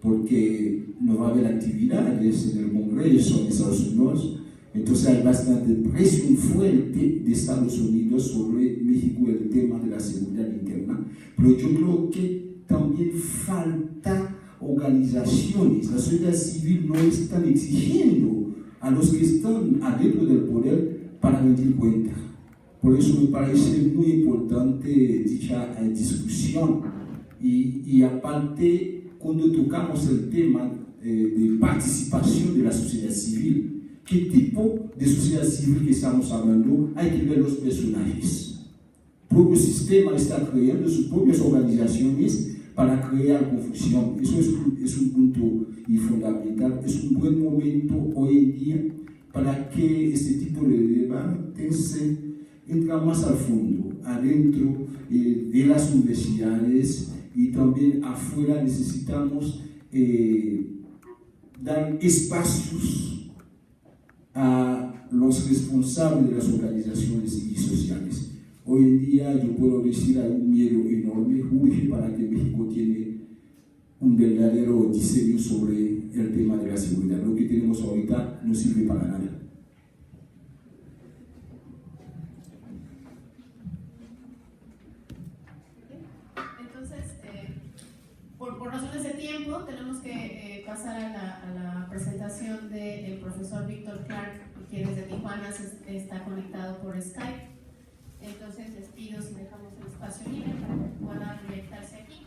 porque no va a haber actividades en el Congreso de Estados Unidos. Entonces hay bastante presión fuerte de Estados Unidos sobre México en el tema de la seguridad interna, pero yo creo que también falta organizaciones. La sociedad civil no está exigiendo a los que están adentro del poder para rendir cuenta. Por eso me parece muy importante dicha discusión y aparte cuando tocamos el tema de participación de la sociedad civil, ¿qué tipo de sociedad civil que estamos hablando? Hay que ver los personajes. El propio sistema está creando sus propias organizaciones para crear confusión. Eso es un punto fundamental. Es un buen momento hoy en día para que este tipo de debate se entra más al fondo, adentro de las universidades y también afuera. Necesitamos dar espacios a los responsables de las organizaciones y sociales. Hoy en día yo puedo decir hay un miedo enorme, urge para que México tiene un verdadero diseño sobre el tema de la seguridad. Lo que tenemos ahorita no sirve para nada. Entonces, por razones de tiempo, tenemos que pasar a la presentación del profesor Víctor Clark, que desde Tijuana está conectado por Skype. Entonces les pido si dejamos el espacio libre para que puedan conectarse aquí.